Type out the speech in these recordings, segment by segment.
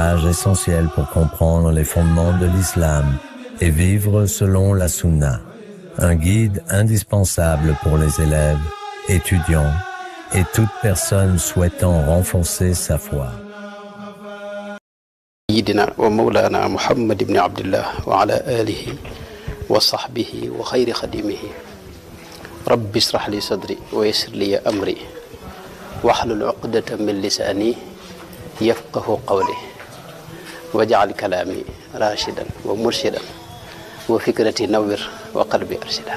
ouvrage essentiel pour comprendre les fondements de l'islam et vivre selon la sunna. Un guide indispensable pour les élèves, étudiants et toute personne souhaitant renforcer sa foi. سيدنا ومولانا محمد بن عبد الله وعلى آله وصحبه وخير خديمه رب اشرح لي صدري ويسر لي أمري واحلل عقدة من لساني يفقه قولي واجعل كلامي راشدا ومرشدا وفكرتي نور وقلبي أرشدا.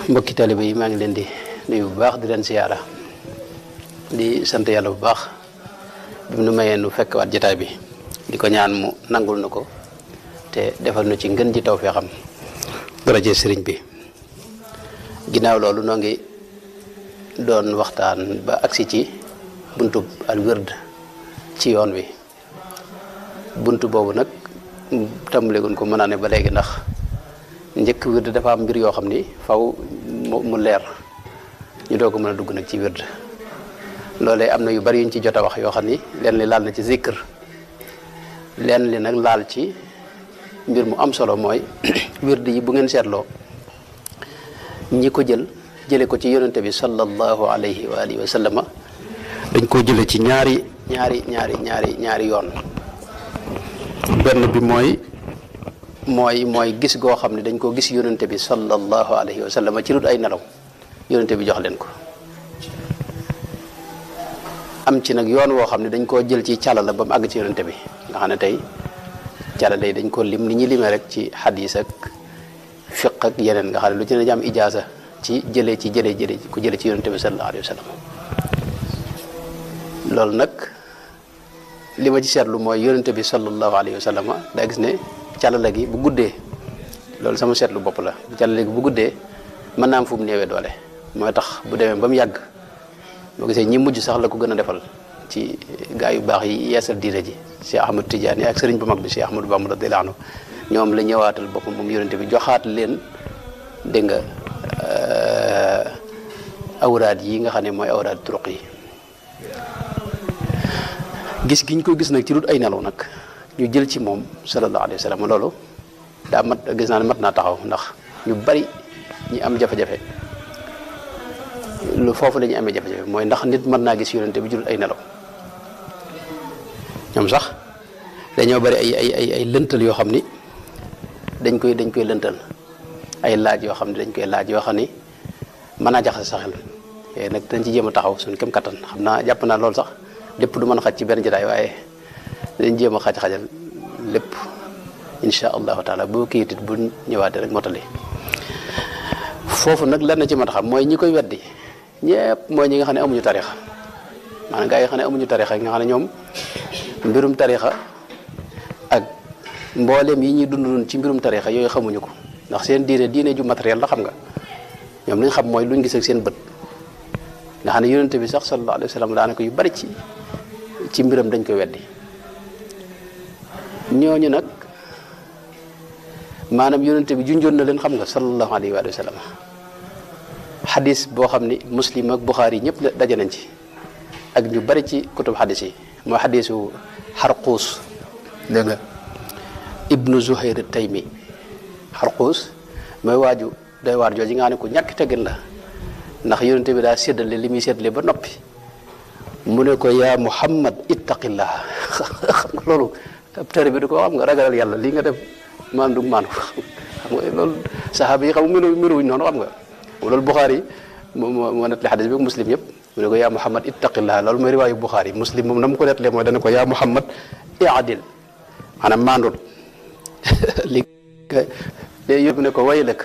mbokki taalibe yi maa ngi leen di nuyu bu baax di leen ziyaara di sant yàlla bu baax bi mu nu mayee nu fekk waat jotaay bi di ko ñaan mu nangul na ko te defal nu ci ngën ji tawfeexam daraje sëriñ bi. ginnaaw loolu noo ngi doon waxtaan ba agsi ci buntu al wird ci yoon wi. buntu boobu nag tàmbaleegun ko mën naa ne ba léegi ndax njëkk wird dafa am mbir yoo xam ni faw mu leer ñu doo ko mën a dugg nag ci wird. loolee am na yu bari yuñ ci jot a wax yoo xam ni leen li laal na ci zikr leen li nag laal ci mbir mu am solo mooy wird yi bu ngeen seetloo ñi ko jële ko ci yonente bi sallallahu alayhi wa alihi wa sallama dañ ko jële ci ñaari yoon. benn bi mooy gis goo xam ne dañ ko gis yonente bi sallallahu alayhi wa sallama ci lut ay nelaw yonente bi jox leen ko. am ci nag yoon woo xam ne dañ koo jël ci càlla la ba mu àgg ci yonente bi nga xam ne tey càlla day dañ ko lim ni ñuy limee rek ci xadis ak fiq ak yeneen nga xam ne lu ci ne am ijaasa ci jëlee ci yonente bi sallallahu alayhi wa sallam. loolu nag li ma ci seetlu mooy yonente bi sallallahu alayhi wa sallam daa gis ne càlla gi bu guddee loolu sama seetlu bopp la càlla gi bu guddee mën naa am fu mu néewee doole mooy tax bu demee ba mu yàgg boo gisee ñi mujj sax la ko gën a defal ci gaa yu baax yi yeesal diine ji Cheikh Ahmad Tidiane ak sëriñ bu mag bi Cheikh Ahmadou Bamba radiyallahu anhu ñoom la ñëwaatal boppam moom yonente bi joxaat leen dégg nga awraad yi nga xam ne mooy awraad turuq yi. gis giñ ko gis nag ci dut ay nelaw nag ñu jël ci moom sallallahu alayhi wa sallam loolu daa mat gis naa ne mat naa taxaw ndax ñu bari ñi am jafe-jafe lu foofu la ñuy amee jafe-jafe mooy ndax nit mën naa gis yonente bi jurul ay nelaw. ñoom sax dañoo bari ay lëntal yoo xam ni dañ koy lëntal ay laaj yoo xam ne dañ koy laaj yoo xam ni mën naa jaxase sa xel yooyu nag dañ ci jéem a taxaw suñu kem kattan xam naa jàpp naa loolu sax lépp du mën a xaj ci benn jotaay waaye dañ jéem a xajal lépp insha allahu taala boo kiitit bu ñëwaatee rek motali. foofu nag lan na ci mën a xam mooy ñi koy weddi ñëpp mooy ñi nga xam ne amuñu tarixa maanaam gaa yi xam ne amuñu tarixa nga xam ne ñoom mbirum tarixa ak mbooleem yi ñuy dund ci mbirum tarixa yooyu xamuñu ko ndax seen diine ju matériel la xam nga ñoom li ñu xam mooy luñ gis ak seen bët nga xam ne yonente bi sax sallallahu alayhi wa sallam daanaka yu bari ci mbiram dañ koy weddi. ñooñu nag maanaam yonente bi junjoon na leen xam nga sallallahu alayhi wa sallam xadis boo xam ni muslim ak buxaari ñëpp daje nañ ci ak ñu bari ci kutub xadis yi mooy xadisu xarquus dégg nga ibnu zuhair taymi xarquus mooy waaju day waar jooju nga xam ne ku ñàkk teggin la ndax yonente bi daa séddale li muy séddale ba noppi mu ne ko yaa muhammad ittaqillah xam nga loolu ab tëre bi du ko xam nga ragalal yàlla lii nga def maandu xam nga loolu saxaaba yi xam nga mënuwuñ noonu xam nga loolu Buxaari moo nettali xadis bi muslim yëpp mu ne ko yaa Muhammad ittaqillah loolu mooy riwaayu Buxaari muslim moom na mu ko nettalee mooy dana ko yaa Muhammad i'dil maanaam maandul léegi yóbbu ne ko waylak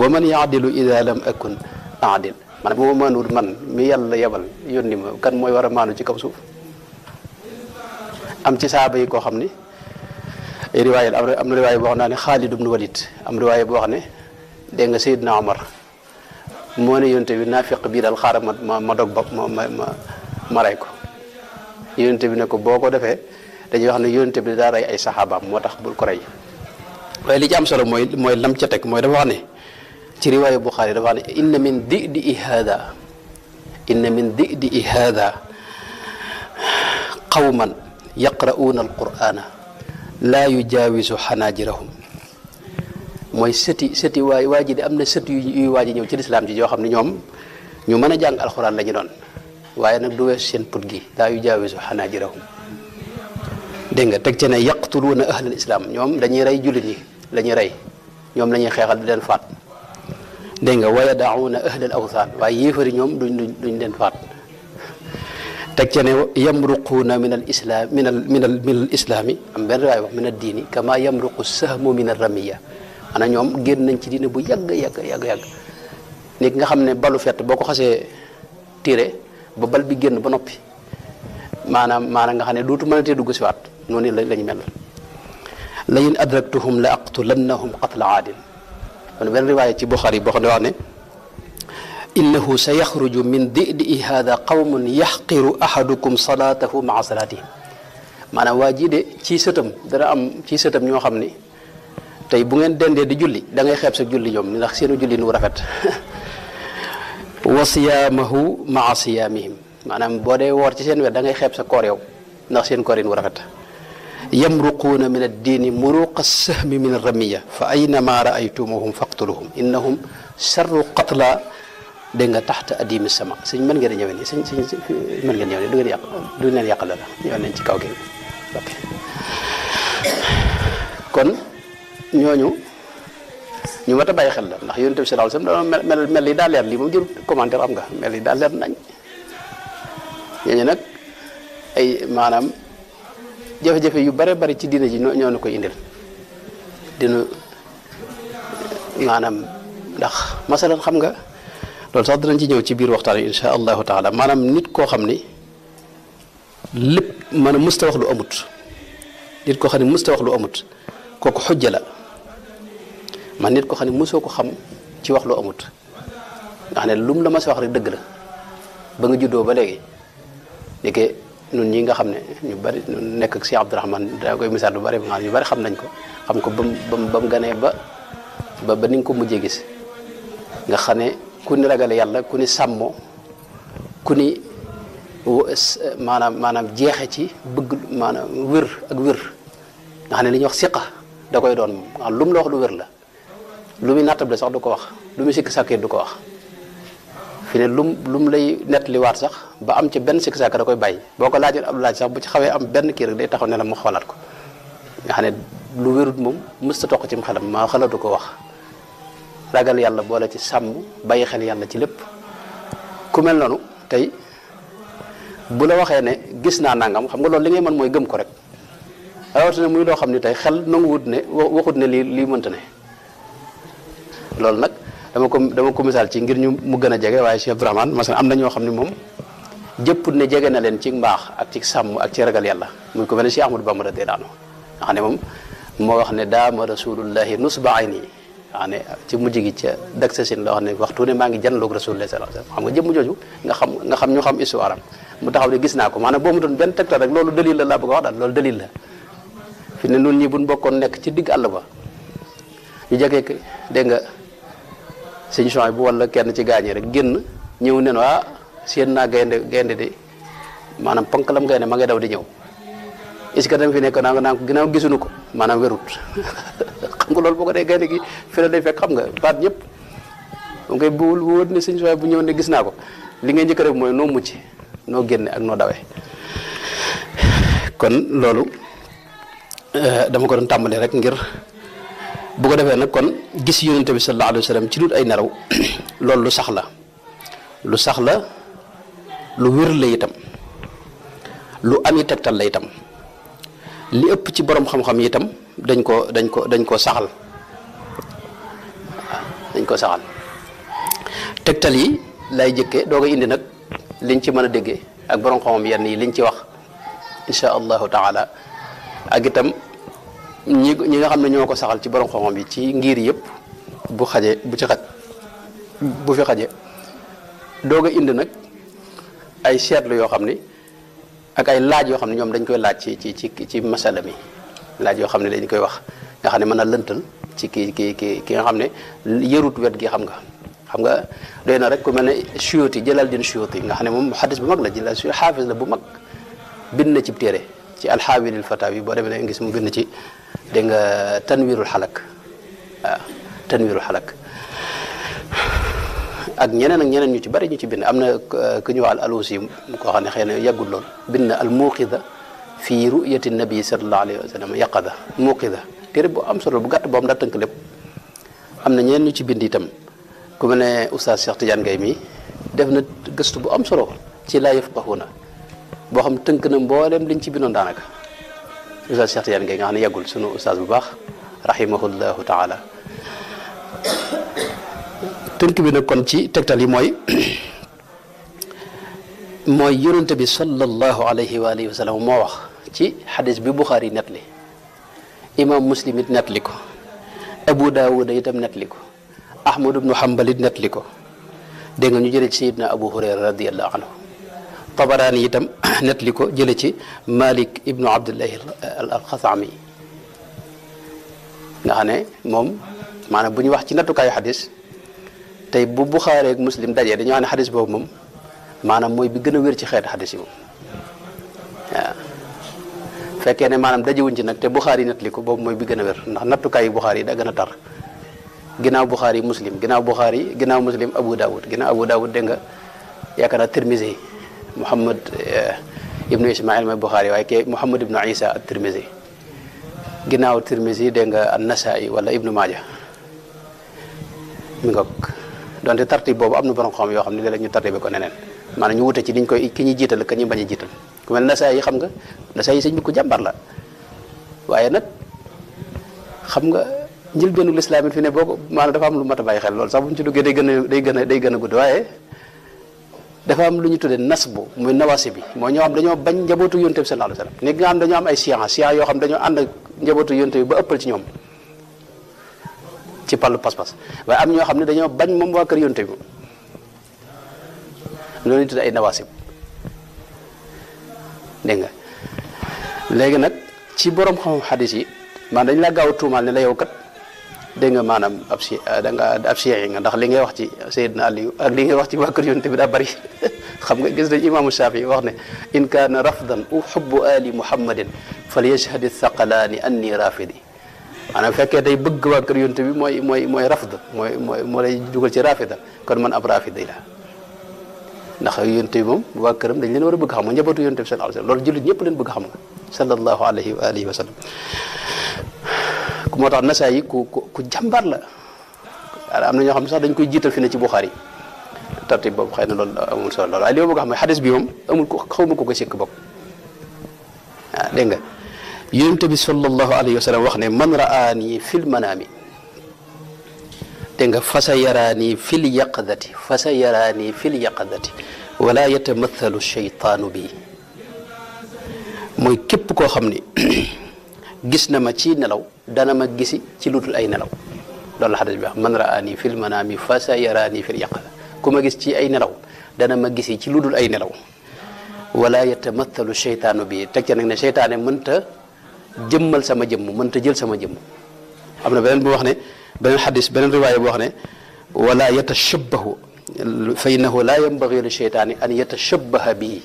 wa man ya'dilu idha lam akun a'dil maanaam bu ma maandul man mi yàlla yebal yónni ma kan mooy war a maandu ci kaw suuf. am ci saaba yi koo xam ni riwaaya am na riwaaya boo xam ne Xaalid ibn Walid am riwaaya boo xam ne dégg nga Seydina Omar moo ne yonte bi naafiq bii daal xaaral ma dog ba ma rey ko yonte bi ne ko boo ko defee dañuy wax ne yonte bi daa rey ay saxaabaam moo tax bul ko rey. waaye li ci am solo mooy lam ca teg mooy dafa wax ne ci riwaaya Buxaari dafa wax ne inna min di i haada qawman yaqra'uuna alqur'ana laa yujaawisu xanaajirahum mooy sëti waa ji de am na sët yuy waaji ñëw ci lislaam ji yoo xam ne ñoom ñu mën a jàng alxuraan la ñu doon waaye nag du wees seen put gi laa yujaawisu xanaajirahum dégg nga teg ci ne yaqtuluuna ahlal islam ñoom dañuy rey jullit ñi la ñuy rey ñoom la ñuy xeexal di leen faat dégg nga wa yadaauuna ahlal awthaan waaye yéefari ñoom duñ leen faat teg ca ne yamruquuna min al islam min al islaami am benn riwaay wax min ad diini kama yamruqu sahmu min ar ramiya maanaam ñoom génn nañ ci diine bu yàgg nit nga xam ne balu fett boo ko xasee tiré ba bal bi génn ba noppi maanaam nga xam ne dootu mën a tee dugg si waat noonu la ñu mel la in adraktuhum la aqtulannahum qatla aadin kon benn riwaaya ci Buxaari boo xam ne wax ne innahu sa yaxruju min didi hada qawmun yaxqiru ahadukum salaatahu maa salaatihim maanaam waa jii de ci sëtam dana am ci sëtam ñoo xam ni tey bu ngeen dendee di julli da ngay xeeb sa julli ñoom ndax seenu julli nu rafet wa siyaamahu maa siyaamihim maanaam boo dee woor ci seen wet da ngay xeeb sa koor yow ndax seen koor yi nu rafet yamruquuna min addiini muruqa sahmi min arramiya fa aynama raaytumuhum faqtuluhum innahum charru qatla dégg nga taxta adimi sama sëñ mën ngeen a ñëwee nii sëñ mën ngeen ñëw nii du leen yàqal la ñëw nañ ci kaw gi ok kon ñooñu ñu mat a bàyyi xel la ndax yonent bi sallallahu alayhi wasallam dañoo mel li daa leer lii moom jël commentaire am nga mel li daa leer nañ ñooñu nag ay maanaam jafe-jafe yu bare bari ci diina ji ñoo na koy indil dinu maanaam ndax masalan xam nga loolu sax dinañ ci ñëw ci biir waxtaan yi insha allahu taala maanaam nit koo xam ni lépp maanaam mësta wax lu amut nit koo xam ne mësta wax lu amut kooku xujja la man nit koo xam ne mësoo ko xam ci wax lu amut nga xam ne lum la ma sa wax rek dëgg la ba nga juddoo ba léegi léegi ñun ñi nga xam ne ñu bari nekk ak Cheikh Abdourahmane daa koy misaal lu bari ba ñu bari xam nañ ko xam ko ba mu ganee ba ni nga ko mujjee gis nga xam ne ku ni ragale yàlla ku ni sàmmo ku ni maanaam jeexe ci bëgg maanaam wér ak wér nga xam ne li ñuy wax siqa da koy doon moom lu mu la wax lu wér la lu muy nattable sax du ko wax lu muy sikk sàkkee du ko wax fi ne lu mu lay nettaliwaat sax ba am ci benn sikk sàkk da koy bàyyi boo ko laajoon ab laaj sax bu ci xawee am benn kii rek day taxaw ne la mu xoolaat ko nga xam ne lu wérut moom mësta toq ci xelam maa xalatu ko wax ragal yàlla boole ci sàmm bàyyi xel yàlla ci lépp ku mel noonu tey bu la waxee ne gis naa nangam xam nga loolu li ngay mën mooy gëm ko rek rawatina muy loo xam ne tey xel nanguwut ne waxut ne lii mënta ne loolu nag dama ko misaal ci ngir ñu mu gën a jege waaye Cheikh Abdourahmane masalan am na ñoo xam ne moom jëpput ne jege na leen ci mbaax ak ci sàmm ak ci ragal yàlla muy ko mel ne Cheikh Ahmadou Bamba radiyallahu anhu nga xam ne moom moo wax ne daama rasulullahi nusba ayni xam ne ci mujj gi ca dak sa sin loo xam ne waxtu ne maa ngi janloog rasulullah sallallahu alayhi wasallam xam nga jëmm jooju nga xam ñu xam histoire am mu taxaw ne gis naa ko maanaam boo mu doon benn tegtal rek loolu dalil la laa bëgg a wax daal loolu dalil la fi ne nun ñi buñ bokkoon nekk ci digg àll ba ñu jegee dégg nga sëñ Chouaib bu wala kenn ci gaañee rek génn ñëw ne waa seen naa gaynde de maanaam pankalam gaynde ma ngay daw di ñëw est-ce que dama fi nekk naa ko ginnaaw gisuñu ko maanaam wérut xam nga loolu boo ko dee gaynde gi fi la day fekk xam nga baat ñëpp donc bu wóor ne sëñ Chouaib bu ñëw ne gis naa ko li ngay njëkk rek mooy noo mucc noo génne ak noo dawee kon loolu dama ko doon tàmbali rek ngir bu ko defee nag kon gis yonente bi sallallahu alayhi wa sallam ci dut ay nelaw loolu lu sax la lu wér la itam lu ami tegtal la itam li ëpp ci borom xam-xam itam dañ ko saxal tegtal yi lay jëkke doo ko indi nag liñ ci mën a déggee ak borom xam-xam yenn yi liñ ci wax insha allahu taala ak itam ñi nga xam ne ñoo ko saxal ci borom xam-xam yi ci ngir yëpp bu fi xaje doog a indi nag ay seetlu yoo xam ni ak ay laaj yoo xam ne ñoom dañ koy laaj ci masala mi laaj yoo xam ne dañ koy wax nga xam ne mën a lëntal ci ki nga xam ne yërut wet gi xam nga doy na rek ku mel ne Suyuti Jalaaluddin Suyuti nga xam ne moom muhaddis bu mag la xaafis la bu mag bind na ci téere ci alxaawilil fatawi boo demee da nga gis mu bind ci dégg nga tanwirul xalak waaw tanwirul xalak ak ñeneen ñu ci bari ñu ci bind am na ku ñu wax al alusi koo xam ne xëy na yàggul lool bind na al muqida fi ru'yati nabi sallallahu alayhi wa sallam yaqada muqida téere bu am solo bu gàtt boobu daa tënk lépp am na ñeneen ñu ci bind itam ku mel ne oustaz Cheikh Tidiane Gaye mi def na gëstu bu am solo ci laa yafqahuna boo xam tënk na mboolem liñ ci bindoon daanaka oustaz Cheikh Tidiane Gaye nga xam ne yàggul sunu oustaz bu baax rahimahullahu taala tënk bi nag kon ci tegtal yi mooy yonente bi sallallahu alayhi wa alihi wa sallam moo wax ci xadis bi Buxaari nettali imam Muslim it nettali ko Abu Daawuda itam nettali ko Ahmad ibnu Hanbal it nettali ko dégg nga ñu jëlee ci Sayyidina Abu Hurayra radiyallahu anhu Tabaraani itam nettali ko jëlee ci Malik ibnu Abdullahi al-Xasaami nga xam ne moom maanaam bu ñu wax ci nattukaayu xadis tey bu Buxaari ak Muslim dajee dañoo xam ne xadis boobu moom maanaam mooy bi gën a wér ci xeetu xadis yi moom waaw fekkee ne maanaam dajewuñ ci nag te Buxaari nettali ko boobu mooy bi gën a wér ndax nattukaayu Buxaari yi da gën a tar ginnaaw Buxaari Muslim ginnaaw Muslim Abu Dawud dégg nga yaakaar naa Tirmizi Muhammad ibnu Ismail mooy Buxaari waaye ke Muhammad ibnu Isa at Tirmizi ginnaaw Tirmizi dégg nga an-Nasaa'i wala Ibnu Maaja mi ngoog donte tartib boobu am na borom xam yoo xam ne léeg-léeg ñu tartibe ko neneen maanaam ñu wute ci niñ koy ki ñuy jiital ka ñuy bañ a jiital ku mel Nasaa'i xam nga Nasaa'i sëñ bi ku jàmbar la waaye nag xam nga njëlbeenu lislaam it fi ne boo ko maanaam dafa am lu mat a bàyyi xel loolu sax bu ñu ci duggee day gën a gudd waaye dafa am lu ñu tuddee nasbu muy nawasi bi mooy ñoo xam dañoo bañ njabootu yonte bi sallallahu alayhi wasallam nit nga xam dañoo am ay science yoo xam dañoo ànd ak njabootu yonte bi ba ëppal ci ñoom ci pàllu pas-pas waaye am ñoo xam ne dañoo bañ moom waa kër yonte bi moom loolu ñu tuddee ay nawasib dégg nga léegi nag ci borom xam xadis yi maanaam dañ laa gaaw a tuumaal ne la yow kat dégg nga maanaam ab yi nga ndax li ngay wax ci Seydina Aliyu ak li ngay wax ci waa kër yonte bi daa bari xam nga gis nañ imaamu Shaafi wax ne in kaana rafdan uhubbu ali muhammadin fal yashhadi thaqalaani anni rafidi maanaam fekkee day bëgg waa kër yonte bi mooy rafd moo lay dugal ci rafida kon man ab rafidi la ndax yonte bi moom waa këram dañ leen war a bëgg xam nga njabootu yonte bi sallallahu alayhi wa sallam loolu jullit ñëpp leen bëgg xam nga sallallahu alayhi wa alihi wa sallam moo tax Nasaa'i ku jàmbaar la am na ñoo xam ne sax dañ koy jiital fi ne ci Buxaari tartib boobu xëy na loolu amul solo loolu waaye li ma bëgg a xam ne xadis bi moom amul ko xaw ma ko sikk bokk waaw dégg nga yonent bi sallallahu alayhi wa sallam wax ne man raani fil manaami dégg nga fa sa yaraani fil yaqadati wala yatamathalu shaytaanu bi mooy képp koo xam ni gis na ma ci nelaw dana ma gisi ci ludul ay nelaw loolu la xadis bi wax man raani fil manaami fa sa yaraani fil yaqada ku ma gis ci ay nelaw dana ma gisi ci ludul ay nelaw wala yatamathalu sheytaanu bi teg ca nag ne seytaane mënta jëmmal sama jëmm mënta jël sama jëmm am na beneen bu wax ne beneen xadis beneen riwaaya bu wax ne wala yatashabbahu fa innahu la yanbaghi li sheytaani an yatashabbaha bii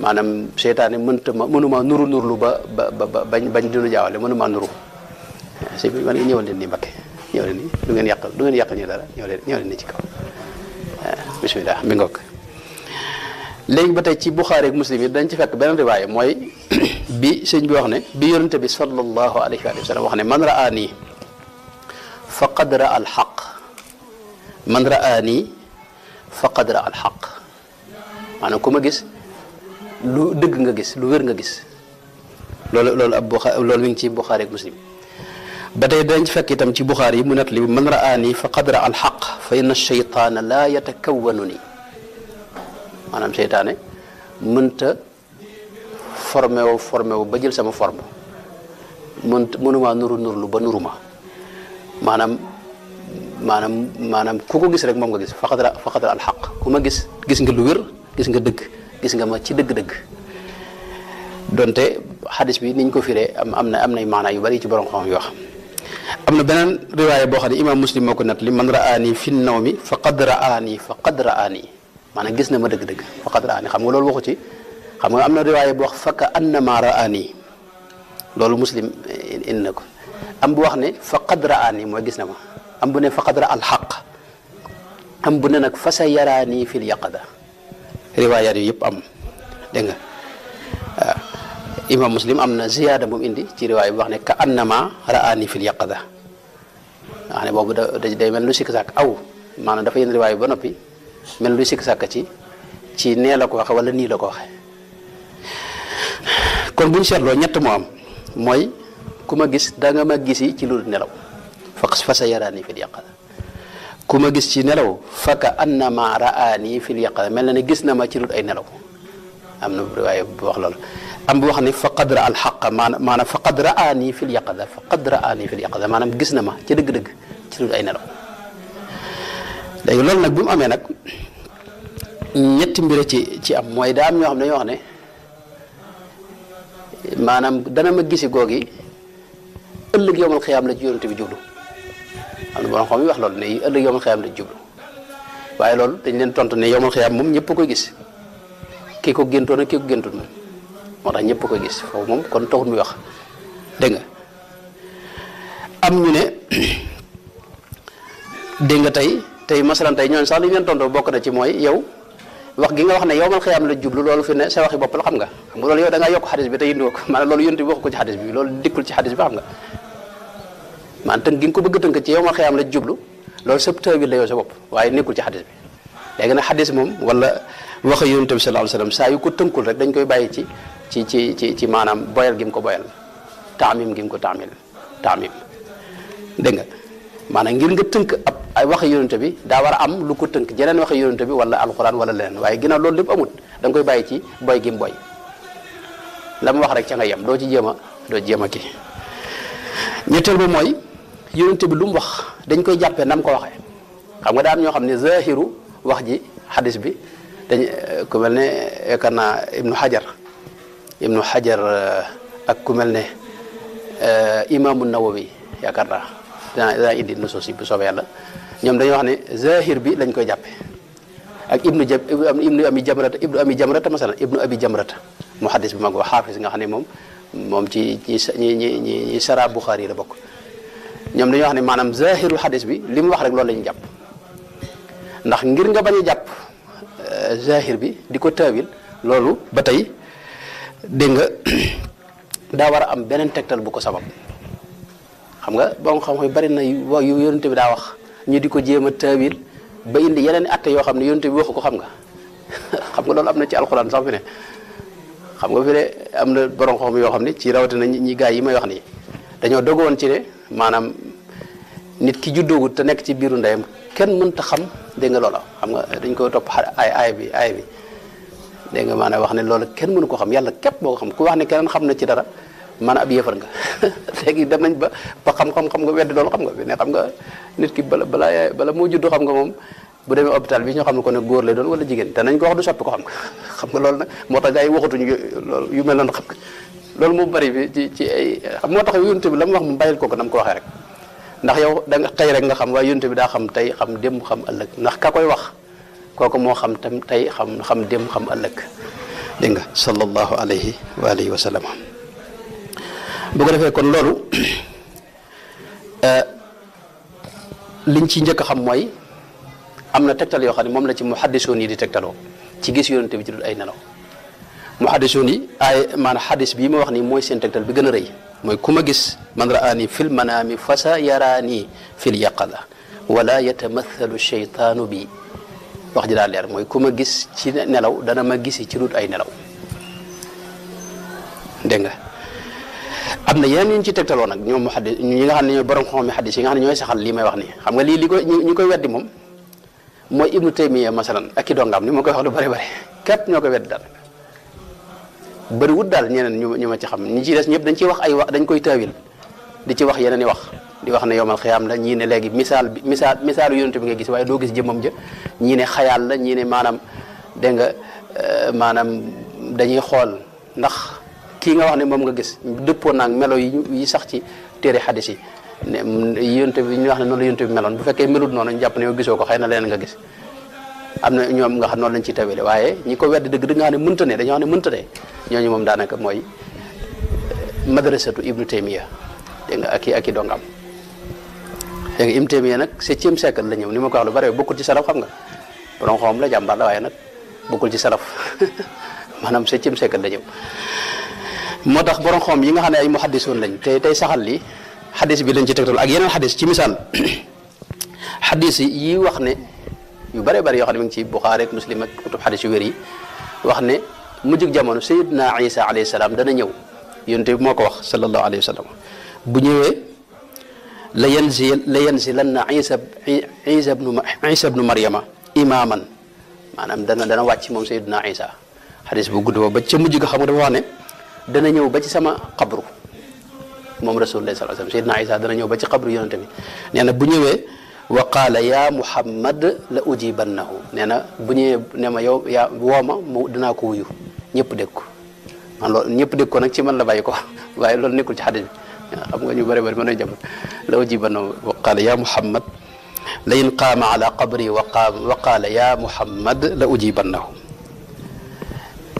maanaam seytaane mënuma nurlu ba bañ dinu jaawale mënuma nuru si bi man ñëwal leen nii Mbakke ñëw leen nii du ngeen yàqal ñu dara ñëw leen nii ci kaw bismillah mi ngoog léegi ba tey ci Buxaari ak Muslim yi dañ ci fekk beneen riwaaya mooy bi sëñ bi wax ne bi yonente bi sallallahu alayhi wa sallam wax ne man raani faqad raa al xaq man raani faqad raa al xaq maanaam ku ma gis lu dëgg nga gis lu wér nga gis loolu mi ngi ci Buxaari ak Muslim ba tey dañ ci fekk itam ci Buxaari yi mu net li man raani faqad raa al xaq fa inna shaytaana laa yatakawwanu ni maanaam seytaane mënta formé wu ba jël sama forme mënumaa nurlu ba nuruma maanaam ku ko gis rek moom nga gis faqad raa al xaq ku ma gis nga lu wér gis nga dëgg gis nga ma ci dëgg-dëgg donte xadis bi niñ ko firee am nay maanaa yu bari ci borom xam yoo xam am na beneen riwaaya boo xam ne imaam Muslim moo ko nett li man raani fi nawmi faqad raani maanaam gis na ma dëgg-dëgg faqad raani xam nga loolu waxu ci xam nga am na riwaaya bu wax fakka annama raani loolu muslim indi na ko am bu wax ne faqad raani mooy gis na ma am bu ne faqad ra al xaq am bu ne nag fa sa yaraani fil yaqada riwaayaat yi yëpp am dégg nga waaw imam muslim am na ziyaada moom indi ci riwaaya bu wax ne ka annama raani fil yaqada wax ne boobu day mel lu sikk sàkk aw maanaam dafa yenn riwaaya ba noppi mel lu sikk sàkk ci nee la ko waxe wala nii la ko waxe kon buñ seetloo ñett moo am mooy ku ma gis da nga ma gisi ci lu nelaw fa sa yaraani fil yaqada ku ma gis ci nelaw fa ka annama raani fil yaqada mel na ne gis na ma ci lu ay nelaw am na riwaaya bu wax loolu am bu wax ne faqad ra al xaqa maanaam faqad raani fil yaqada faqad raani fil yaqada maanaam gis na ma ci dëgg-dëgg ci lu ay nelaw léegi loolu nag bi mu amee nag ñetti mbir ci am mooy daa am ñoo xam ne dañoo wax ne maanaam dana ma gisi googi ëllëg yowmal xiyaam la ci yonent bi jublu am na borom xam yi wax loolu ne ëllëg yowmal xiyaam la ci jublu waaye loolu dañ leen tontu ne yowmal xiyaam moom ñëpp koy gis kii ko géntoon ak kii ko géntoon moom moo tax ñëpp koy gis foofu moom kon taxul muy wax dégg nga am ñu ne dégg nga tey masalan tey ñooñu sax li ñu leen tontoo bokk na ci mooy yow wax gi nga wax ne yowmal xiyaam la jublu loolu fi ne sa waxi bopp la xam nga loolu yow da ngaa yokk xadis bi te indiwoo ko maanaam loolu yonent bi waxu ko ci xadis bi loolu dikkul ci xadis bi xam nga maanaam tënk gi nga ko bëgg tënk ci yowmal xiyaam la jublu loolu sëb tawil la yow sa bopp waaye nekkul ci xadis bi léegi nag xadis moom wala waxa yonent bi sallallahu alayhi wasallam saa yu ko tënkul rek dañ koy bàyyi ci maanaam boyal gi mu ko boyal taamim gi mu ko taamim dégg nga maanaam ngir nga tënk ab ay waxe yonent bi daa war a am lu ko tënk jeneen waxe yonent bi wala alxuraan wala leneen waaye ginnaaw loolu lépp amut da nga koy bàyyi ci boy gi mu boy la mu wax rek ca nga yem doo ci jéem a kii ñetteel ba mooy yonent bi lu mu wax dañ koy jàppee nam ko waxee xam nga daa am ñoo xam ne zahiru wax ji xadis bi dañ ku mel ne yaakaar naa ibnu xajar ak ku mel ne imaamu nawawi yaakaar naa daa indi nusuus yi bu soobee yàlla ñoom dañoo wax ne zahir bi lañ koy jàppe ak ibnu abi jamrata mu xadis bi mag wa xaafis nga xam ne moom ci ñi sara Buxaari la bokk ñoom dañoo wax ne maanaam zahirul xadis bi li mu wax rek loolu la ñu jàpp ndax ngir nga bañ a jàpp zahir bi di ko taawil loolu ba tey dégg nga daa war a am beneen tegtal bu ko sabab xam nga boo xam bari na yu yonent bi daa wax ñu di ko jéem a taawil ba indi yeneen atte yoo xam ne yonent bi waxu ko xam nga loolu am na ci alxuraan sax fi ne xam nga fi ne am na borom xam yoo xam ne ci rawatina ñi gaay yi may wax nii dañoo dogoon ci ne maanaam nit ki juddoogut te nekk ci biiru ndeyam kenn mënta xam dégg nga loola xam nga dañ koy topp aay bi dégg nga maanaam wax ne loolu kenn mënu ko xam yàlla képp boo ko xam ku wax ne keneen xam na ci dara maanaam ab yëfar nga léegi dem nañ ba xam nga weddi loolu xam nga fi ne xam nga nit ki bala moo juddu xam nga moom bu demee hôpital bi ñoo xam ne ko ne góor lay doon wala jigéen te nañ ko wax du soppi ko xam nga loolu nag moo tax gars yi waxatuñu loolu yu mel noonu xam nga loolu moo bari bi ci ay xam moo tax yonent bi la mu wax mu bàyyil ko nam ko waxee rek ndax yow da nga tey rek nga xam waaye yonent bi daa xam tey xam démb xam ëllëg ndax ka koy wax kooku moo xam tam tey xam démb xam ëllëg dégg nga sallallahu alayhi wa alihi wa sallam bu ko defee kon loolu liñ ci njëkk a xam mooy am na tegtal yoo xam ne moom la ci muhaddisuun yi di tegtaloo ci gis yonent bi ci dul ay nelaw muhaddisuun yi maanaam xadis bii ma wax nii mooy seen tegtal bi gën a rëy mooy ku ma gis man raani fil manaami fa sa yaraani fil yaqada wala yatamathalu sheytaanu bi wax ji daal leer mooy ku ma gis ci nelaw dana ma gisi ci dul ay nelaw dégg nga am na yeneen ñu ci tegtaloo nag ñoom muhaddis ñi nga xam ne ñooy borom xam-xam xadis yi nga xam ne ñooy saxal lii may wax nii xam nga lii li ko ñi koy weddi moom mooy ibnu taymiya masalan ak i dongaam ni ma koy wax lu bëri bëri képp ñoo koy weddi daal bëriwut daal ñeneen ñu ma ci xam ñi ci des ñëpp dañ ciy wax ay wax dañ koy taawil di ci wax yeneen i wax di wax ne yowmal xiyaam la ñii ne léegi misaalu yonent bi nga gis waaye doo gis jëmmam ja ñii ne xayaal la ñii ne maanaam dégg nga maanaam dañuy xool ndax kii nga wax ne moom nga gis dëppoo naag melo yi sax ci téere xadis yi ne yonent bi ñu wax ne noonu la yonent bi meloon bu fekkee melut noonu ñu jàpp ne yow gisoo ko xëy na leneen nga gis am na ñoom nga xam noonu lañ ciy tawele waaye ñi ko weddi dëgg nga xam ne mënta ne dañoo xam ne mënta ne ñooñu moom daanaka mooy madrasatu Ibnu Taymiya dégg nga ak i dongam dégg nga Ibnu Taymiya nag 7e siècle la ñëw ni ma ko wax lu bari bokkul ci salaf xam nga borom xam la jàmbaar la waaye nag bokkul ci salaf maanaam 7e siècle la ñëw moo tax borom xam yi nga xam ne ay muhaddisoon lañ tey saxal li xadis bi lañ ci tegtal ak yeneen xadis ci misaal xadis yi wax ne yu bëree bëri yoo xam ne mi ngi ci Buxaari ak Muslim ak kutub xadis yu wér yi wax ne mujjug jamono Sayyidina Isa alayhi salaam dana ñëw yonent bi moo ko wax sallallahu alayhi wa sallam bu ñëwee la yanzilanna Isa ibnu Maryama imaaman maanaam dana wàcc moom Sayyidina Isa xadis bu gudd ba ca mujj ga xam nga dafa wax ne dana ñëw ba ci sama xabru moom rasulullah sallallahu alayhi wasallam Sayyidina Isa dana ñëw ba ci xabru yonente bi nee na bu ñëwee wa qaala ya Muhammad la ujibannahu nee na bu ñëwee ne ma yow yaa wooma mu dinaa ko wuyu ñëpp dégg ko man loolu ñëpp dégg ko nag ci man la bàyyi ko waaye loolu nekkul ci xadis bi xam nga ñu bëri bëri mën nañ jàpp la ujibannahu wa qaala ya Muhammad la in qaama ala qabri wa qaala ya Muhammad la ujibannahu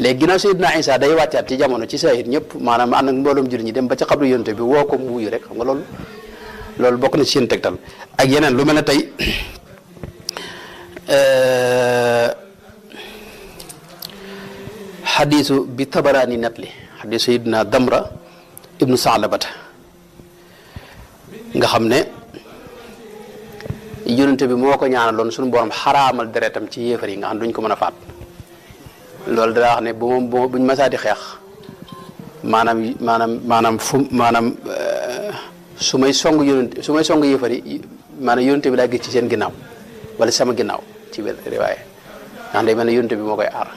léegi ginnaaw Sayyidina Isa day wàccaat ci jamono ci saahir ñëpp maanaam ànd ak mbooloom jullit ñi dem ba ca xabru yonte bi woo ko mu wuyu rek xam nga loolu bokk na ci seen tegtal ak yeneen lu mel ne tey xadiisu bi Tabaraani netli xadiisu Sayyidina Damra ibnu Saalabata nga xam ne yonente bi moo ko ñaanaloon suñu borom xaraamal deretam ci yéefar yi nga xam duñ ko mën a faat loolu daa wax ne buñ masaa di xeex maanaam su may song yëfar yi maanaam yonente bi laa gis ci seen ginnaaw wala sama ginnaaw ci biir riwaaye ndax day mel ne yonente bi moo koy aar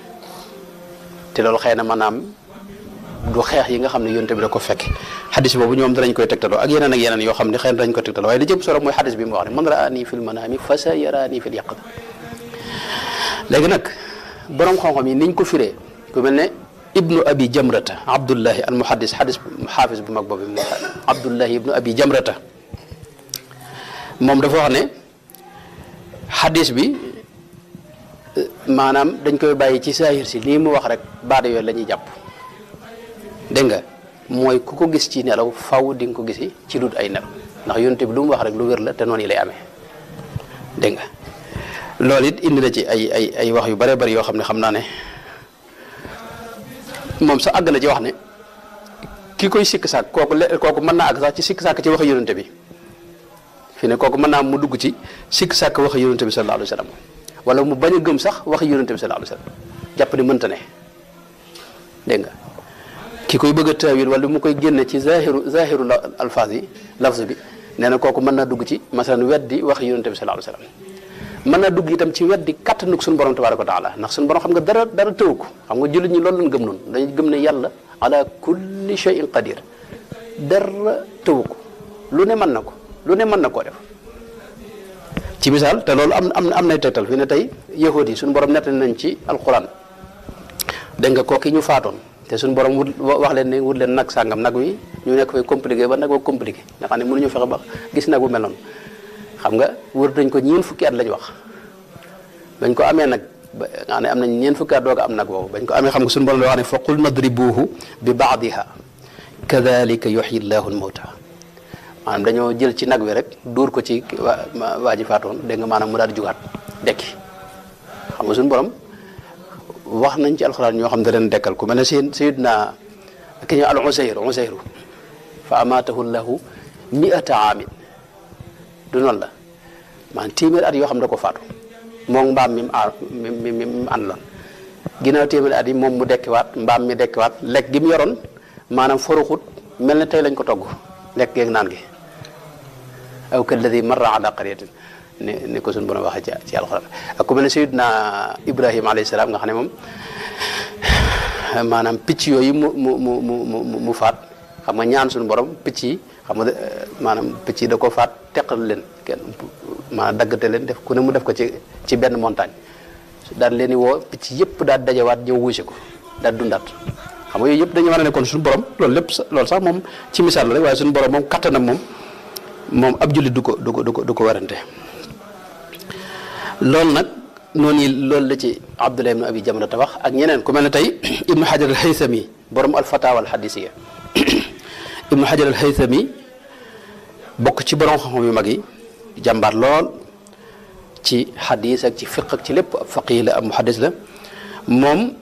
te loolu xëy na maanaam du xeex yi nga xam ne yonente bi da ko fekk xadis boobu ñoom danañ koy tegtaloo ak yeneen yoo xam ne xëy na dañ koy tegtaloo waaye li jëpp solo mooy xadis bi mu wax ne man raani fil manaami fa sa yaraani fil yaqظa léegi nag borom xam-xam yi niñ ko firee ku mel ne ibnu abi jamrata abdullahi al muhaddis xaafis bu mag boobu abdullahi ibnu abi jamrata moom dafa wax ne xadis bi maanaam dañ koy bàyyi ci saahir si lii mu wax rek baada yooyu la ñuy jàpp dégg nga mooy ku ko gis ci nelaw faw di nga ko gisi ci dut ay nelaw ndax yonent bi lu mu wax rek lu wér la te noonu yi lay amee dégg nga loolu it indi na ci ay wax yu bare bari yoo xam ne xam naa ne moom sax àgg na ci wax ne ki koy sikk sàkk kooku mën naa àgg sax ci sikk sàkk ci wax yonente bi fi ne kooku mën naa mu dugg ci sikk sàkk wax yonente bi sallallahu alayhi wa sallam wala mu bañ a gëm sax wax yonente bi sallallahu alayhi wa sallam jàpp ne mënta ne dégg nga ki koy bëgg a taawil wala mu koy génne ci zahiru alfaaz yi lafz bi nee na kooku mën naa dugg ci masalan weddi wax yonente bi sallallahu alayhi wa sallam mën naa dugg itam ci weddi kattanug suñu borom tabaraka wa taala ndax suñu borom xam nga dara tëw ko xam nga jullit ñi loolu lañ gëm noonu dañuy gëm ne yàlla ala kulli shay'in qadir dara tëw ko lu ne mën na ko lu ne mën na koo def ci misaal te loolu am nay tegtal fi ne tey yahuud yi suñu borom nettali nañ ci alquran dégg nga kooki ñu faatoon te suñu borom wax leen ne wut leen nag sàngam nag wi ñu nekk fay compliqué ba nag wa compliqué nga xam ne mënuñu fexe ba gis nag bu mel noonu xam nga wër nañ ko ñeen fukki at lañ wax bañ ko amee nag ba nga xam ne am nañ ñeen fukki at doog a am nag boobu bañ ko amee xam nga suñu borom la wax ne fa qul nadribuhu bi baadiha kadalika yuhyi llahu almawta maanaam dañoo jël ci nag wi rek dóor ko ci waa ji faatoon dégg nga maanaam mu daal di jugaat dekki xam nga suñu borom wax nañ ci alxuraan ñoo xam ne da leen dekkal ku mel ne sayyidna ki ñu al Usayru fa amaatahu llahu mi'ata aamin du noonu la maanaam téeméer at yoo xam ne da ko faatu moom mbaam mi mu àndaloon ginnaaw téeméer at yi moom mu dekkiwaat mbaam mi dekkiwaat lekk gi mu yoroon maanaam foruxut mel ne tey lañ ko togg lekk geeg naan gi aw kalladi marra ala qaryatin ni ko suñu borom waxee ci alxuraan ak ku mel ne sayyidna Ibrahima alayhi salaam nga xam ne moom maanaam picc yooyu mu faat xam nga ñaan suñu borom picc yi xam nga maanaam picc yi da ko faat teqal leen kenn maanaam daggate leen def ku ne mu def ko ci benn montagne daal leen di woo picc yëpp daal dajawaat ñëw wuusi ko daal dundaat xam nga yooyu yëpp dañu war a ne kon suñu borom loolu sax moom ci misaal la rek waaye suñu borom moom kattanam moom ab jullit du ko warante loolu nag noonu loolu la ci Abdullah ibn Abi Jamrata wax ak ñeneen ku mel ne tey Ibnu Hajar al-Haythami borom al-Fatawa al-Hadisiyya Ibnu Hajar al-Haythami bokk ci borom xam-xam yu mag yi jàmbaar lool ci xadis ak ci fiq ak ci lépp ab faqih la ab muhaddis la moom